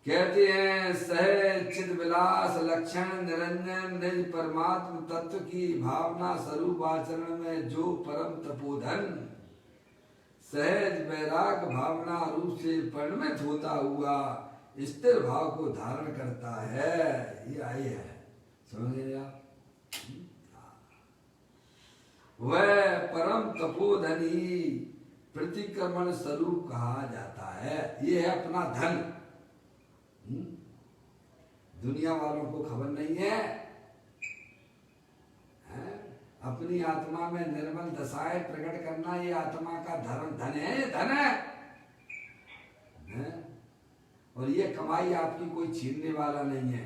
कहते हैं सहज चिद विलास लक्षण निरंजन निज परमात्म तत्व की भावना स्वरूप आचरण में जो परम तपोधन सहज वैराग भावना रूप से परिणमित होता हुआ स्थिर भाव को धारण करता है, ये आई है। समझ गए आप? वह परम तपोधनी प्रतिक्रमण स्वरूप कहा जाता है। ये है अपना धन। दुनिया वालों को खबर नहीं है, अपनी आत्मा में निर्मल दशाएं प्रकट करना ये आत्मा का धन है, ये धन है। और ये कमाई आपकी कोई छीनने वाला नहीं है,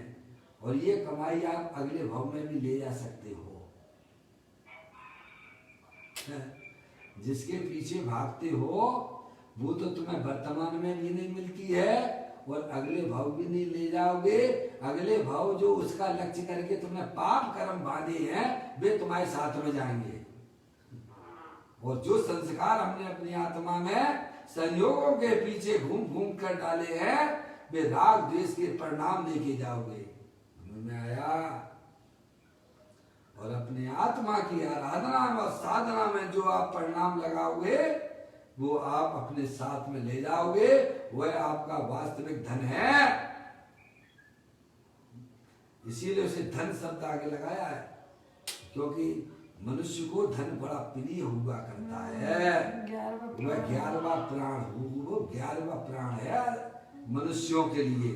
और ये कमाई आप अगले भाव में भी ले जा सकते हो। जिसके पीछे भागते हो वो तो तुम्हें वर्तमान में भी नहीं मिलती है और अगले भाव भी नहीं ले जाओगे। अगले भाव जो उसका लक्ष्य करके तुम्हें पाप कर्म बांधे हैं वे तुम्हारे साथ में जाएंगे। और जो संस्कार हमने अपनी आत्मा में संयोगों के पीछे घूम घूम कर डाले हैं वे राग द्वेष के परिणाम लेके जाओगे। समझ में आया? और अपने आत्मा की आराधना और साधना में जो आप परिणाम लगाओगे वो आप अपने साथ में ले जाओगे, वह आपका वास्तविक धन है। इसीलिए उसे धन शब्द आगे लगाया है, क्योंकि मनुष्य को धन बड़ा प्रिय हुआ करता है। वह 11वां प्राण, वो 11वां प्राण है मनुष्यों के लिए।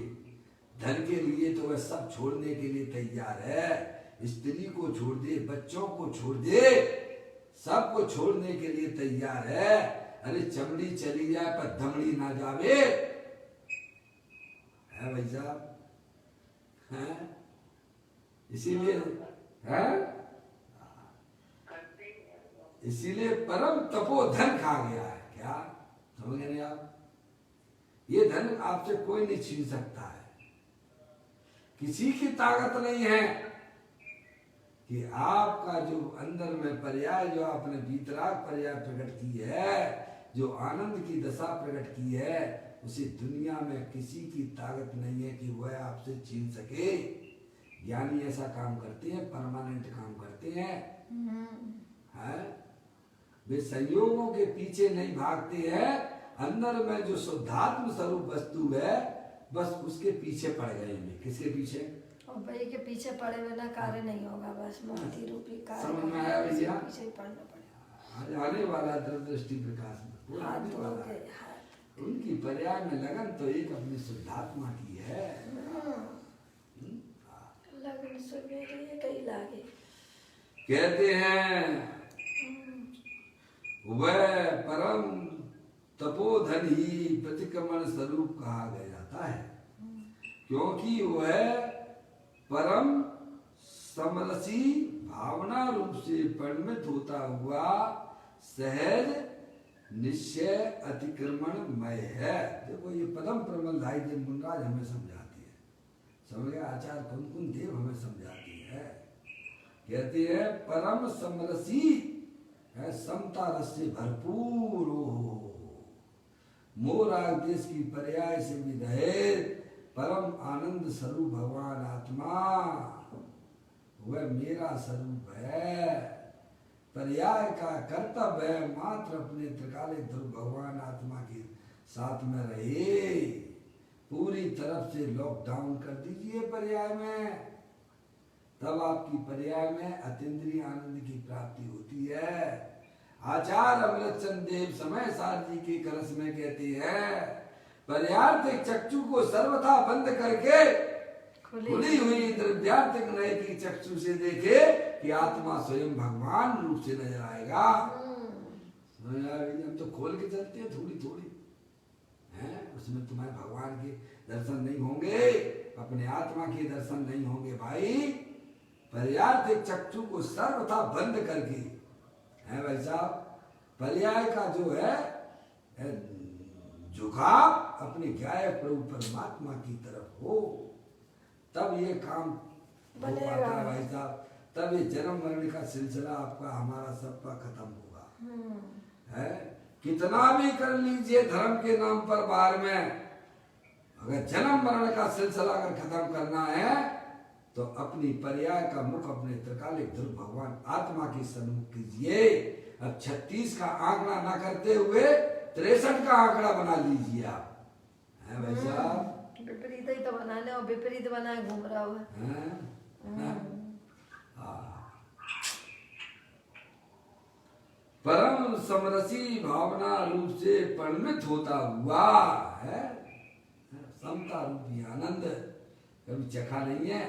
धन के लिए तो वह सब छोड़ने के लिए तैयार है। स्त्री को छोड़ दे, बच्चों को छोड़ दे, सबको छोड़ने के लिए तैयार है। अरे चमड़ी चली जाए पर धमड़ी ना जावे, है भाई साहब, है? इसीलिए है, इसीलिए परम तपोधन कहा गया है। क्या समझ गए आप? ये धन आपसे कोई नहीं छीन सकता है, किसी की ताकत नहीं है कि आपका जो अंदर में पर्याय, जो आपने वीतराग पर्याय प्रकट की है, जो आनंद की दशा प्रकट की है, उसे दुनिया में किसी की ताकत नहीं है कि वह आपसे छीन सके। ज्ञानी ऐसा काम करते हैं, परमानेंट काम करते हैं। हैं? वे संयोगों के पीछे नहीं भागते हैं, अंदर में जो शुद्धात्म स्वरूप वस्तु है बस उसके पीछे पड़ गए हैं। किसके पीछे? और भाई के पीछे पड़े बिना कार्य नहीं होगा, बस मुक्ति रूपी कार्य समझ में आया भैया? पीछे ही पड़ना पड़ेगा। आने वाला दृष्टि प्रकाश में वो हाथ आने धो वाला के है। हाथ। उनकी पर्याय में लगन तो एक अपनी शुद्धात्मा की है। लगन सवेरे कई लागे। कहते हैं वह परम तपोधन ही प्रतिक्रमण स्वरूप कहा गया जाता है, क्योंकि वह परम समरसी भावना रूप से परिणमित होता हुआ सहज निश्चय अतिक्रमणमय है। देखो ये पदम प्रबलधाई देव मुनराज हमें समझाती है, समझ गए? आचार्य कुंकुन देव हमें समझाती है। कहते हैं परम समरसी है, समता रस से भरपूर हो, मोराग देश की पर्याय से भी रहे परम आनंद स्वरूप भगवान आत्मा वह मेरा स्वरूप है। पर्याय का कर्तव्य है मात्र अपने त्रिकालिक ध्रुव भगवान आत्मा के साथ में रहे। पूरी तरफ से लॉकडाउन कर दीजिए पर्याय में, तब आपकी पर्याय में अतीन्द्रिय आनंद की प्राप्ति होती है। आचार्य अमृतचंद देव समय सार जी के कलश में कहते हैं पर्यार्थिक चक्षु को सर्वथा बंद करके खुली हुई द्रव्यार्थिक नय की चक्षु से देखे कि आत्मा स्वयं भगवान रूप से नजर आएगा। हम तो खोल के चलते हैं थोड़ी थोड़ी हैं, उसमें तुम्हें भगवान के दर्शन नहीं होंगे, अपने आत्मा के दर्शन नहीं होंगे भाई। पर्यार्थिक चक्षु को सर्वथा बंद करके है भाई साहब, पर्याय का जो है झुकाव अपने गायक प्रभु परमात्मा की तरफ हो, तब ये काम हो पाता है भाई साहब। तब ये जन्म मरण का सिलसिला आपका हमारा सबका खत्म होगा। है कितना भी कर लीजिए धर्म के नाम पर बाहर में, अगर जन्म मरण का सिलसिला अगर खत्म करना है तो अपनी पर्याय का मुख अपने त्रिकालिक ध्रुव भगवान आत्मा के सन्मुख कीजिए। अब 36 का आंकड़ा ना करते हुए 63 का आंकड़ा बना लीजिए आप, है भाई साहब। विपरीत ही तो बनाने और विपरीत बनाए घूम रहा हुआ। परम समरसी भावना रूप से परिणित होता हुआ है, समता रूपी आनंद कभी चखा नहीं है,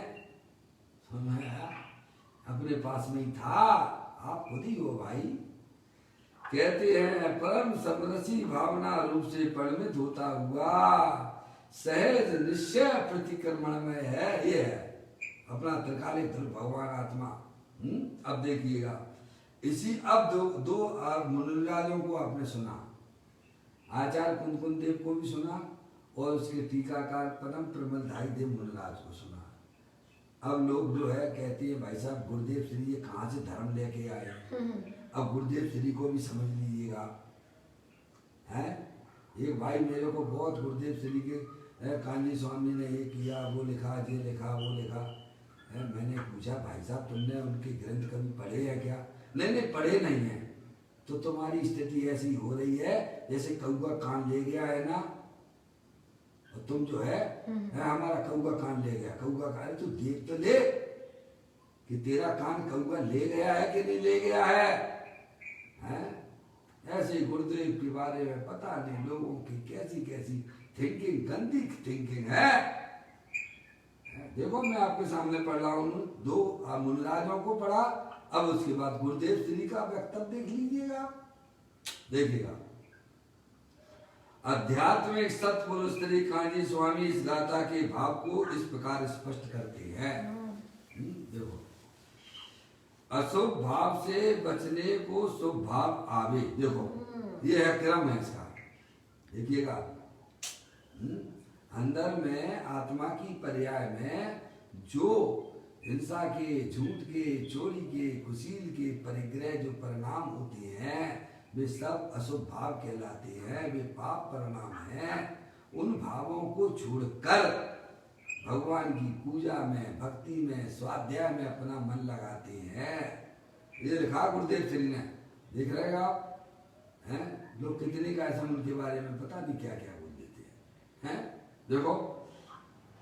अपने पास में ही था, आप खुद ही हो भाई। कहते हैं परम समरसी भावना रूप से परिणित होता हुआ सहज निश्चय प्रतिक्रमण में है, ये है अपना त्रिकालिक ध्रुव भगवान आत्मा। अब देखिएगा इसी अब दो मुनिराजों को आपने सुना, आचार्य कुंकुन देव को भी सुना और उसके टीकाकार परम प्रबलधाई देव मुनिराज को सुना। अब लोग जो है कहते हैं भाई साहब गुरुदेव श्री ये कहाँ से धर्म लेके आए। अब गुरुदेव श्री को भी समझ लीजिएगा, है एक भाई मेरे को बहुत गुरुदेव श्री के कांजी स्वामी ने ये किया, वो लिखा, ये लिखा, वो लिखा है। मैंने पूछा भाई साहब तुमने उनके ग्रंथ कभी पढ़े हैं क्या? नहीं पढ़े नहीं है। तो तुम्हारी स्थिति ऐसी हो रही है जैसे कौआ कान ले गया है ना, और तुम जो है हमारा कौआ कान ले गया, कौआ कान तू देख तो ले कि तेरा कान कौआ ले गया है कि नहीं ले गया है। ऐसे गुरुदेव के बारे में पता नहीं लोगों की कैसी कैसी थिंकिंग, गंदी थिंकिंग है। देखो मैं आपके सामने पढ़ रहा हूँ, दो मुनिराजों को पढ़ा, अब उसके बाद गुरुदेव श्री का वक्तव्य देख लीजिएगा, देखिएगा। आध्यात्मिक सत्पुरुष श्री कांजी स्वामी इस गाथा के भाव को इस प्रकार स्पष्ट करते हैं। देखो अशुभ भाव से बचने को शुभ भाव आवे, देखो ये है क्रम है इसका, देखिएगा। अंदर में आत्मा की पर्याय में जो हिंसा के, झूठ के, चोरी के, कुशील के परिग्रह जो परिणाम होते हैं वे सब अशुभ भाव कहलाते हैं, वे पाप परिणाम हैं। उन भावों को छोड़कर भगवान की पूजा में, भक्ति में, स्वाध्याय में अपना मन लगाते हैं। ये लिखा गुरुदेव श्री ने, देख रहे हो आप हैं? लोग कितने का ऐसा उनके बारे में पता नहीं क्या क्या बोल देते हैं। देखो,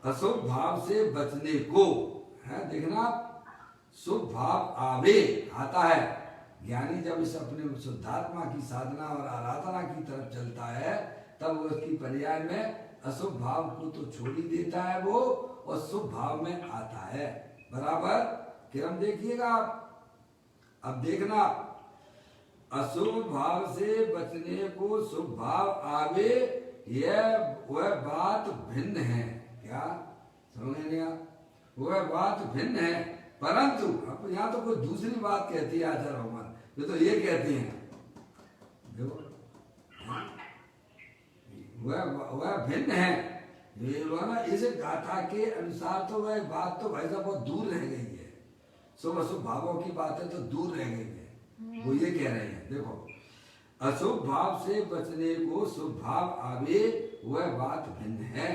अशुभ भाव से बचने को है, देखना आप, शुभ भाव आवे आता है। ज्ञानी जब इस अपने शुद्धात्मा की साधना और आराधना की तरफ चलता है, तब वो उसकी पर्याय में अशुभ भाव को तो छोड़ ही देता है वो, और शुभ भाव में आता है। बराबर क्रम देखिएगा आप। अब देखना, अशुभ भाव से बचने को शुभ भाव आवे, यह वह बात भिन्न है। क्या समझ नहीं आप? वह बात भिन्न है, परंतु अब यहाँ तो कोई दूसरी बात कहती है आचार्य भगवान, ये तो ये कहते हैं, देखो वह भिन्न है। ये ना इस गाथा के अनुसार तो वह बात तो भाई साहब बहुत दूर रह गई है। शुभ अशुभ भावों की बातें तो दूर रह गई है। वो ये कह रहे हैं, देखो, अशुभ भाव से बचने को शुभ भाव आवे, वह बात भिन्न है,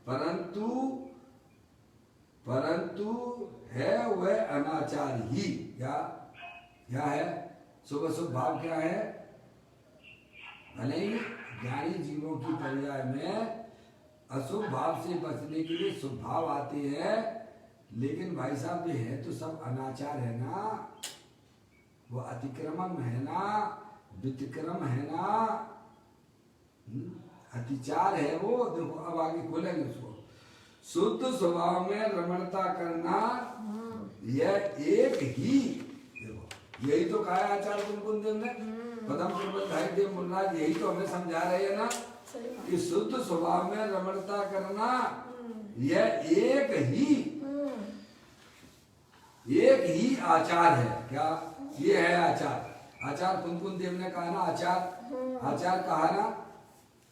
परंतु है वह अनाचार ही। क्या है? शुभ अशुभ भाव क्या है? भले ही ज्ञानी जीवों की पर्याय में अशुभ भाव से बचने के लिए शुभ भाव आते हैं, लेकिन भाई साहब ये है तो सब अनाचार है ना, वो अतिक्रमण है ना, वितिक्रम है ना, अतिचार है वो। देखो अब आगे खोलेंगे उसको। शुद्ध स्वभाव में रमणता करना, यह एक ही, देखो यही तो कहा है आचार्य कुलकुंद देव ने, पदम प्रबंधाई देव मुन्नाज, यही तो हमें समझा रहे हैं ना कि शुद्ध स्वभाव में रमणता करना, यह एक ही आचार है। क्या ये है आचार? आचार्य कुलकुंद देव ने कहा ना आचार कहा ना,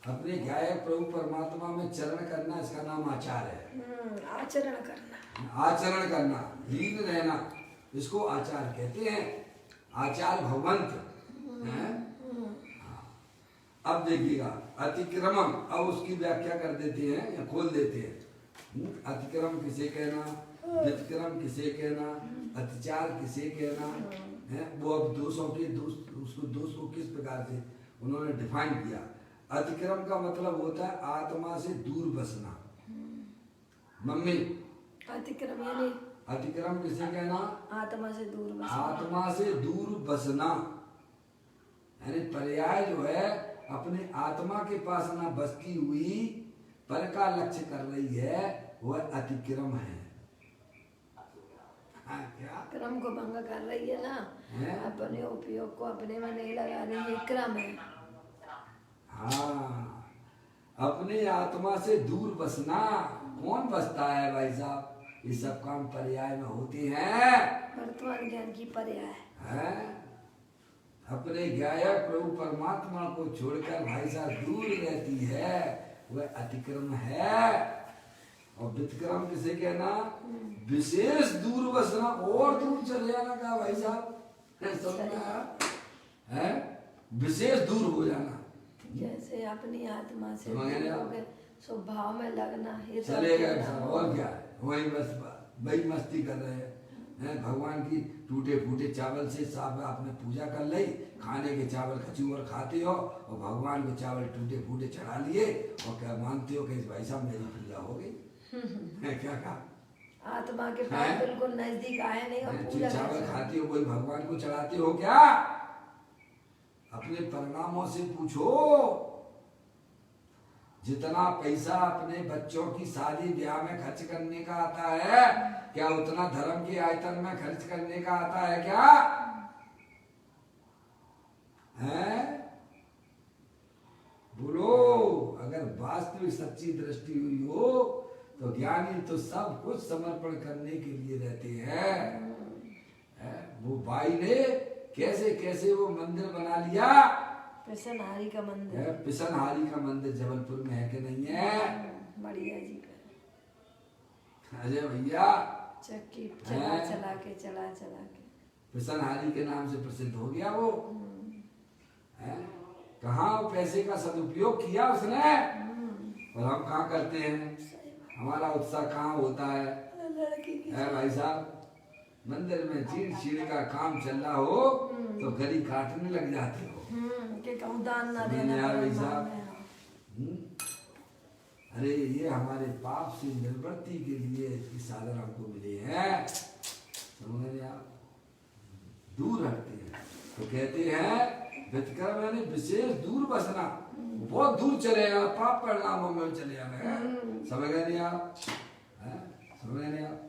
अपने गायक प्रभु परमात्मा में चरण करना, इसका नाम आचार है। आचरण करना, लीन रहना, इसको आचार कहते हैं। आचार भगवंत है। अब देखिएगा अतिक्रमण, अब उसकी व्याख्या कर देते हैं या खोल देते हैं। अतिक्रम किसे कहना, व्यतिक्रम किसे कहना, अतिचार किसे कहना है, वो अब दोषों के दोष को किस प्रकार से उन्होंने डिफाइन किया। अतिक्रम का मतलब होता है आत्मा से दूर बसना। मम्मी, अतिक्रम किसे कहना? आत्मा से दूर बसना। आत्मा से दूर बसना, यानी पर्याय जो है अपने आत्मा के पास ना बसती हुई पर का लक्ष्य कर रही है, वह अतिक्रम है। क्या क्रम को भंग कर रही है ना, अपने उपयोग को अपने में नहीं लगा रही है, क्रम है। हाँ, अपने आत्मा से दूर बसना। कौन बसता है भाई साहब? ये सब काम पर्याय में होते हैं, वर्तमान ज्ञान की पर्याय है। अपने गायक प्रभु परमात्मा को छोड़कर भाई साहब दूर रहती है, वह अतिक्रम है। और वितक्रम किसे कहना? विशेष दूर बसना, और दूर चले जाना का भाई साहब, है विशेष दूर हो जाना। जैसे अपनी आत्मा से स्वभाव में लगना, चले गए और क्या है, वही बस वही मस्ती कर रहे हैं। भगवान की टूटे फूटे चावल से साफ आपने पूजा कर ली, खाने के चावल खचूर खाते हो, और भगवान को चावल टूटे फूटे चढ़ा लिए, और क्या मानते हो कि भाई साहब मेरी पूजा हो गई है? क्या कहा? आत्मा के पास बिल्कुल नजदीक आए नहीं, और पूजा चावल खाते हो वही भगवान को चढ़ाते हो क्या? अपने परिणामों से पूछो। जितना पैसा अपने बच्चों की शादी ब्याह में खर्च करने का आता है, क्या उतना धर्म के आयतन में खर्च करने का आता है क्या? है? बोलो, अगर वास्तविक सच्ची दृष्टि हुई हो तो ज्ञानी तो सब कुछ समर्पण करने के लिए रहते हैं। वो भाई ने कैसे कैसे वो मंदिर बना लिया, पिसनहारी का मंदिर। पिसनहारी का मंदिर जबलपुर में है कि नहीं है? बढ़िया जी का अजय भैया चक्की चला के पिसनहारी के नाम से प्रसिद्ध हो गया वो। कहाँ पैसे का सदुपयोग किया उसने, और हम कहाँ करते हैं? हमारा उत्साह कहाँ होता है? लड़की की है भाई साहब, मंदिर में चीड़ का काम चल रहा हो तो गली काटने लग जाते हो। कि कहूँ दान ना समझ देना में आया भाई पड़े साहब? माँ में, हाँ। हम्म? अरे ये हमारे पाप से निवृत्ति के लिए इसकी साधन हमको मिले हैं, समझ रहे आप? दूर हटते हैं तो कहते हैं व्यतिक्रम यानी विशेष दूर बसना, बहुत दूर चले जाना, पाप परिणामों में चले जाना है। समझ गए नहीं आप? हैं? समझ गए नहीं आप?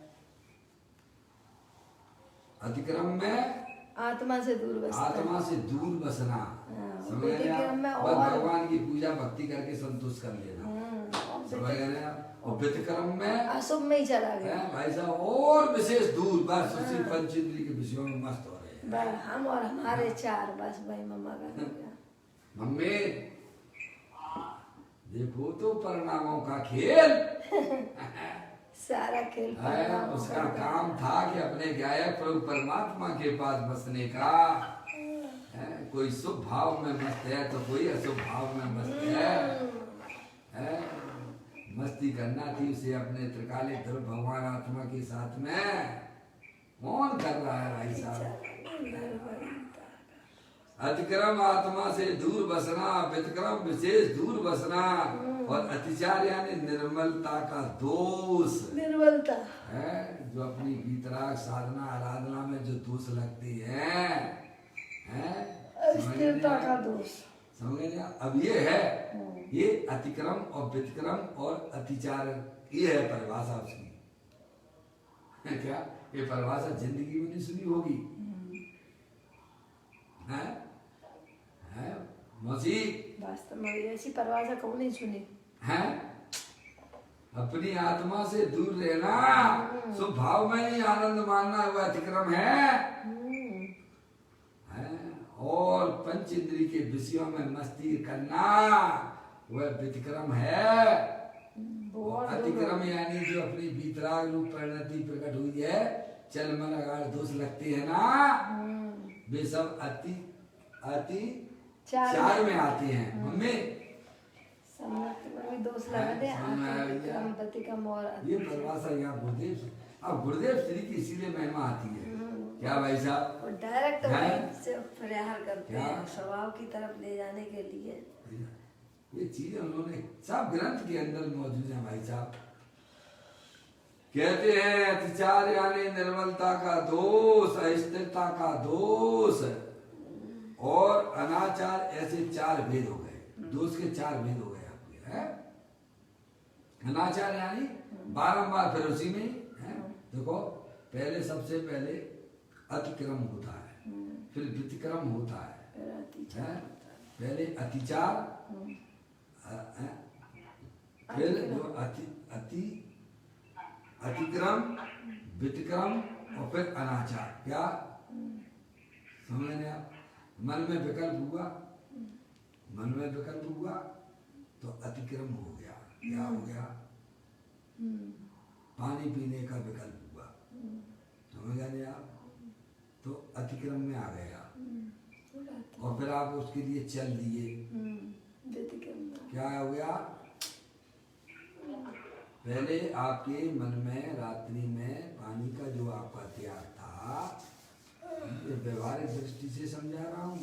अतिक्रम में आत्मा से दूर बसना, आत्मा से दूर बसना, हाँ, समझ गए नहीं व्यतिक्रम में आप? और- बस भगवान की पूजा भक्ति करके संतुष्ट कर लेना, समझ गए नहीं आप? और व्यतिक्रम में अशुभ में ही चला गया। हैं भाई साहब और विशेष दूर, बस उसी पंचेंद्रिय के विषयों में मस्त हो रहे हैं। बस हम और हमारे चार, बस भाई मम्मा का हो गया। मम्मी देखो तो परिणामों का खेल सारा खेल है। परिणामों उसका का। काम था कि अपने गायक प्रभु परमात्मा के पास बसने का है। कोई शुभ भाव में मस्त है तो कोई अशुभ भाव में मस्त है। मस्ती करना थी उसे अपने त्रिकाले ध्रुव भगवान आत्मा के साथ में। कौन कर रहा है भाई साहब? अतिक्रम आत्मा से दूर बसना, व्यतिक्रम विशेष दूर बसना, और अतिचार यानी निर्मलता का दोष निर्बलता है। जो अपनी वीतराग साधना आराधना में जो दोष लगते हैं, स्थिरता का दोष। समझ गए? अब ये है, ये अतिक्रम और व्यतिक्रम और अतिचार, ये है परिभाषा उसकी। क्या ये परिभाषा जिंदगी में नहीं सुनी होगी? है मौसी? वास्तव में ऐसी परिभाषा कौन नहीं सुनी। है अपनी आत्मा से दूर रहना, शुभ भाव में ही आनंद मानना, वह अतिक्रम है। और पंच इंद्रिय के विषयों में मस्ती करना वह व्यतिक्रम है। और अतिक्रम यानी जो अपनी वीतराग रूप परिणति प्रकट हुई है, चल मन अगाड़ दोष लगते हैं ना, वे सब अति चार में आते हैं। मम्मी भी दोष लगा दे, अतिक्रम, व्यतिक्रम और ये परिभाषा यहाँ गुरुदेव, अब गुरुदेव श्री की इसीलिए महिमा आती है। क्या भाई साहब? और डायरेक्ट हैं? से प्रहार करते क्या? हैं स्वभाव की तरफ ले जाने के लिए। ये चीजें उन्होंने सब ग्रंथ के अंदर मौजूद है भाई साहब। कहते हैं अतिचार यानी निर्मलता का दोष, अस्थिरता का दोष, और अनाचार, ऐसे चार भेद हो गए। दोष के चार भेद हो गए आपके, है? अनाचार यानी बारंबार, फिर उसी में है। देखो पहले, सबसे पहले अतिक्रम होता है, फिर व्यतिक्रम होता है। पहले अतिचार, फिर जो अतिक्रम, व्यतिक्रम, और फिर अनाचार। क्या समझ रहे आप? मन में विकल्प हुआ, मन में विकल्प हुआ तो अतिक्रम हो गया। क्या हो गया? पानी पीने का विकल्प हुआ, समझ गए आप? तो अतिक्रम में आ गया, और फिर आप उसके लिए चल दिए, क्या हो गया? पहले आपके मन में रात्रि में पानी का जो आपका त्याग था, ये व्यवहारिक दृष्टि से समझा रहा हूँ,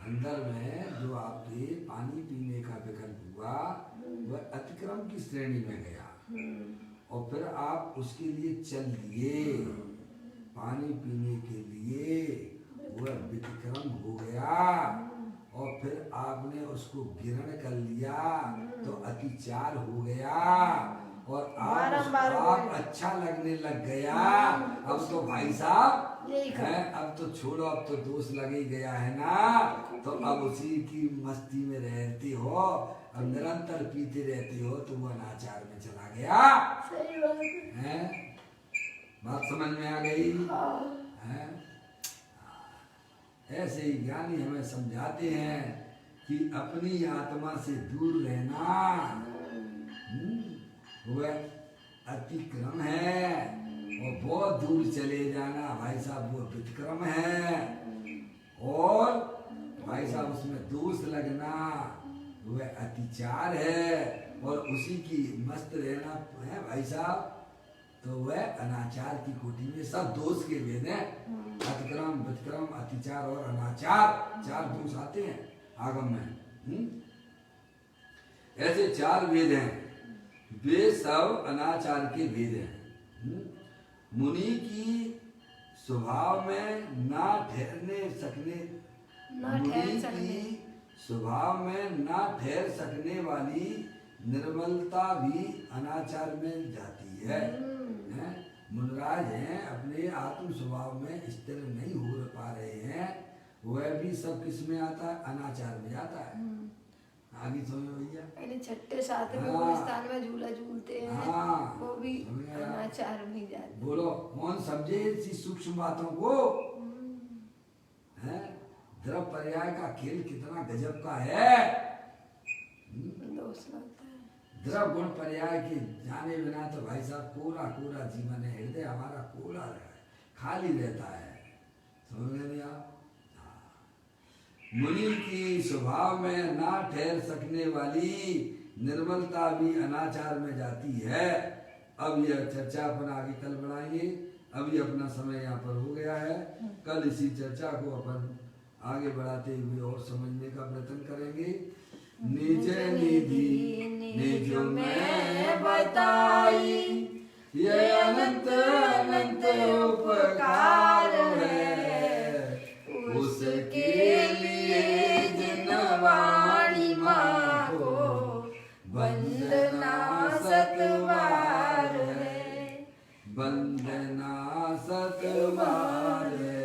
अंदर में जो आपके पानी पीने का विकल्प हुआ वह अतिक्रम की श्रेणी में गया, और फिर आप उसके लिए चल दिए, पानी पीने के लिए, वह व्यतिक्रम हो गया, और फिर आपने उसको ग्रहण कर लिया तो अतिचार हो गया, और आप अच्छा लगने लग गया। अब तो भाई साहब है, अब तो छोड़ो, अब तो दोष लग ही गया है ना, तो अब उसी की मस्ती में रहते हो, अब निरंतर पीते रहते हो, तो वो अनाचार में चला गया। सही बात है, बात समझ में आ गई? है? ऐसे ही ज्ञानी हमें समझाते हैं कि अपनी आत्मा से दूर रहना वह अतिक्रम है, और बहुत दूर चले जाना भाई साहब वो व्यतिक्रम है, और भाई साहब उसमें दोष लगना वह अतिचार है, और उसी की मस्त रहना है भाई साहब, तो वह अनाचार की कोटि में। सब दोष के वेद हैं, अतिक्रम विक्रम अतिचार और अनाचार, 4 दोष आते हैं आगम में। ऐसे 4 वेद हैं, वे सब अनाचार के वेद हैं। मुनि की स्वभाव में ना ठहरने सकने, मुनि की स्वभाव में ना ठहर सकने वाली निर्मलता भी अनाचार में जाती है। मुनराज हैं, अपने आत्म स्वभाव में स्थिर नहीं हो पा रहे हैं, वह भी सब किस में आता है? अनाचार में जाता है। आगे समझो भैया। 6ठे 7वें गुलिस्तान में झूला झूलते हैं, वो भी अनाचार में जाते हैं। बोलो कौन समझे इसी सूक्ष्म बातों को? है द्रव पर्याय का खेल कितना गजब का है। दोष लगता है। द्रव गुण पर्याय के जाने बिना तो भाई साहब कोरा कोरा जीवन है, हृदय हमारा कोरा है, खाली रहता है। समझ में नहीं आप? मुनि की स्वभाव में ना ठहर सकने वाली निर्मलता भी अनाचार में जाती है। अब यह चर्चा अपन आगे कल बढ़ाएंगे, अभी अपना समय यहाँ पर हो गया है। कल इसी चर्चा को अपन आगे बढ़ाते हुए और समझने का प्रयत्न करेंगे। निज निधि निज में बताई, ये अनंत अनंत उपकार है, उसके लिए जिन वाणी माँ को वंदना सतबार है, वंदना सतबार है।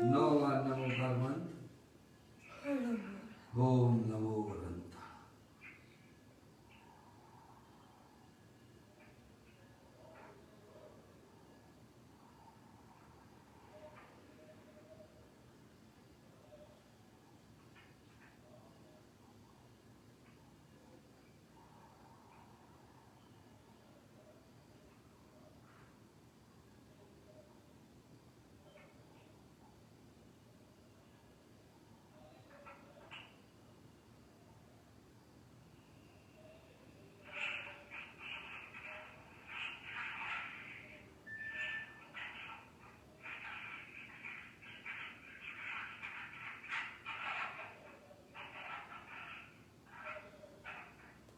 9 बार नमोकार मंत्र। ओम नमो अनंता।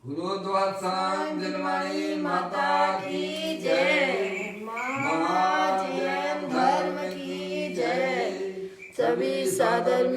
गुरुद्वार जन्मणी माता की जय, महाजन धर्म की जय। सभी साधर्मी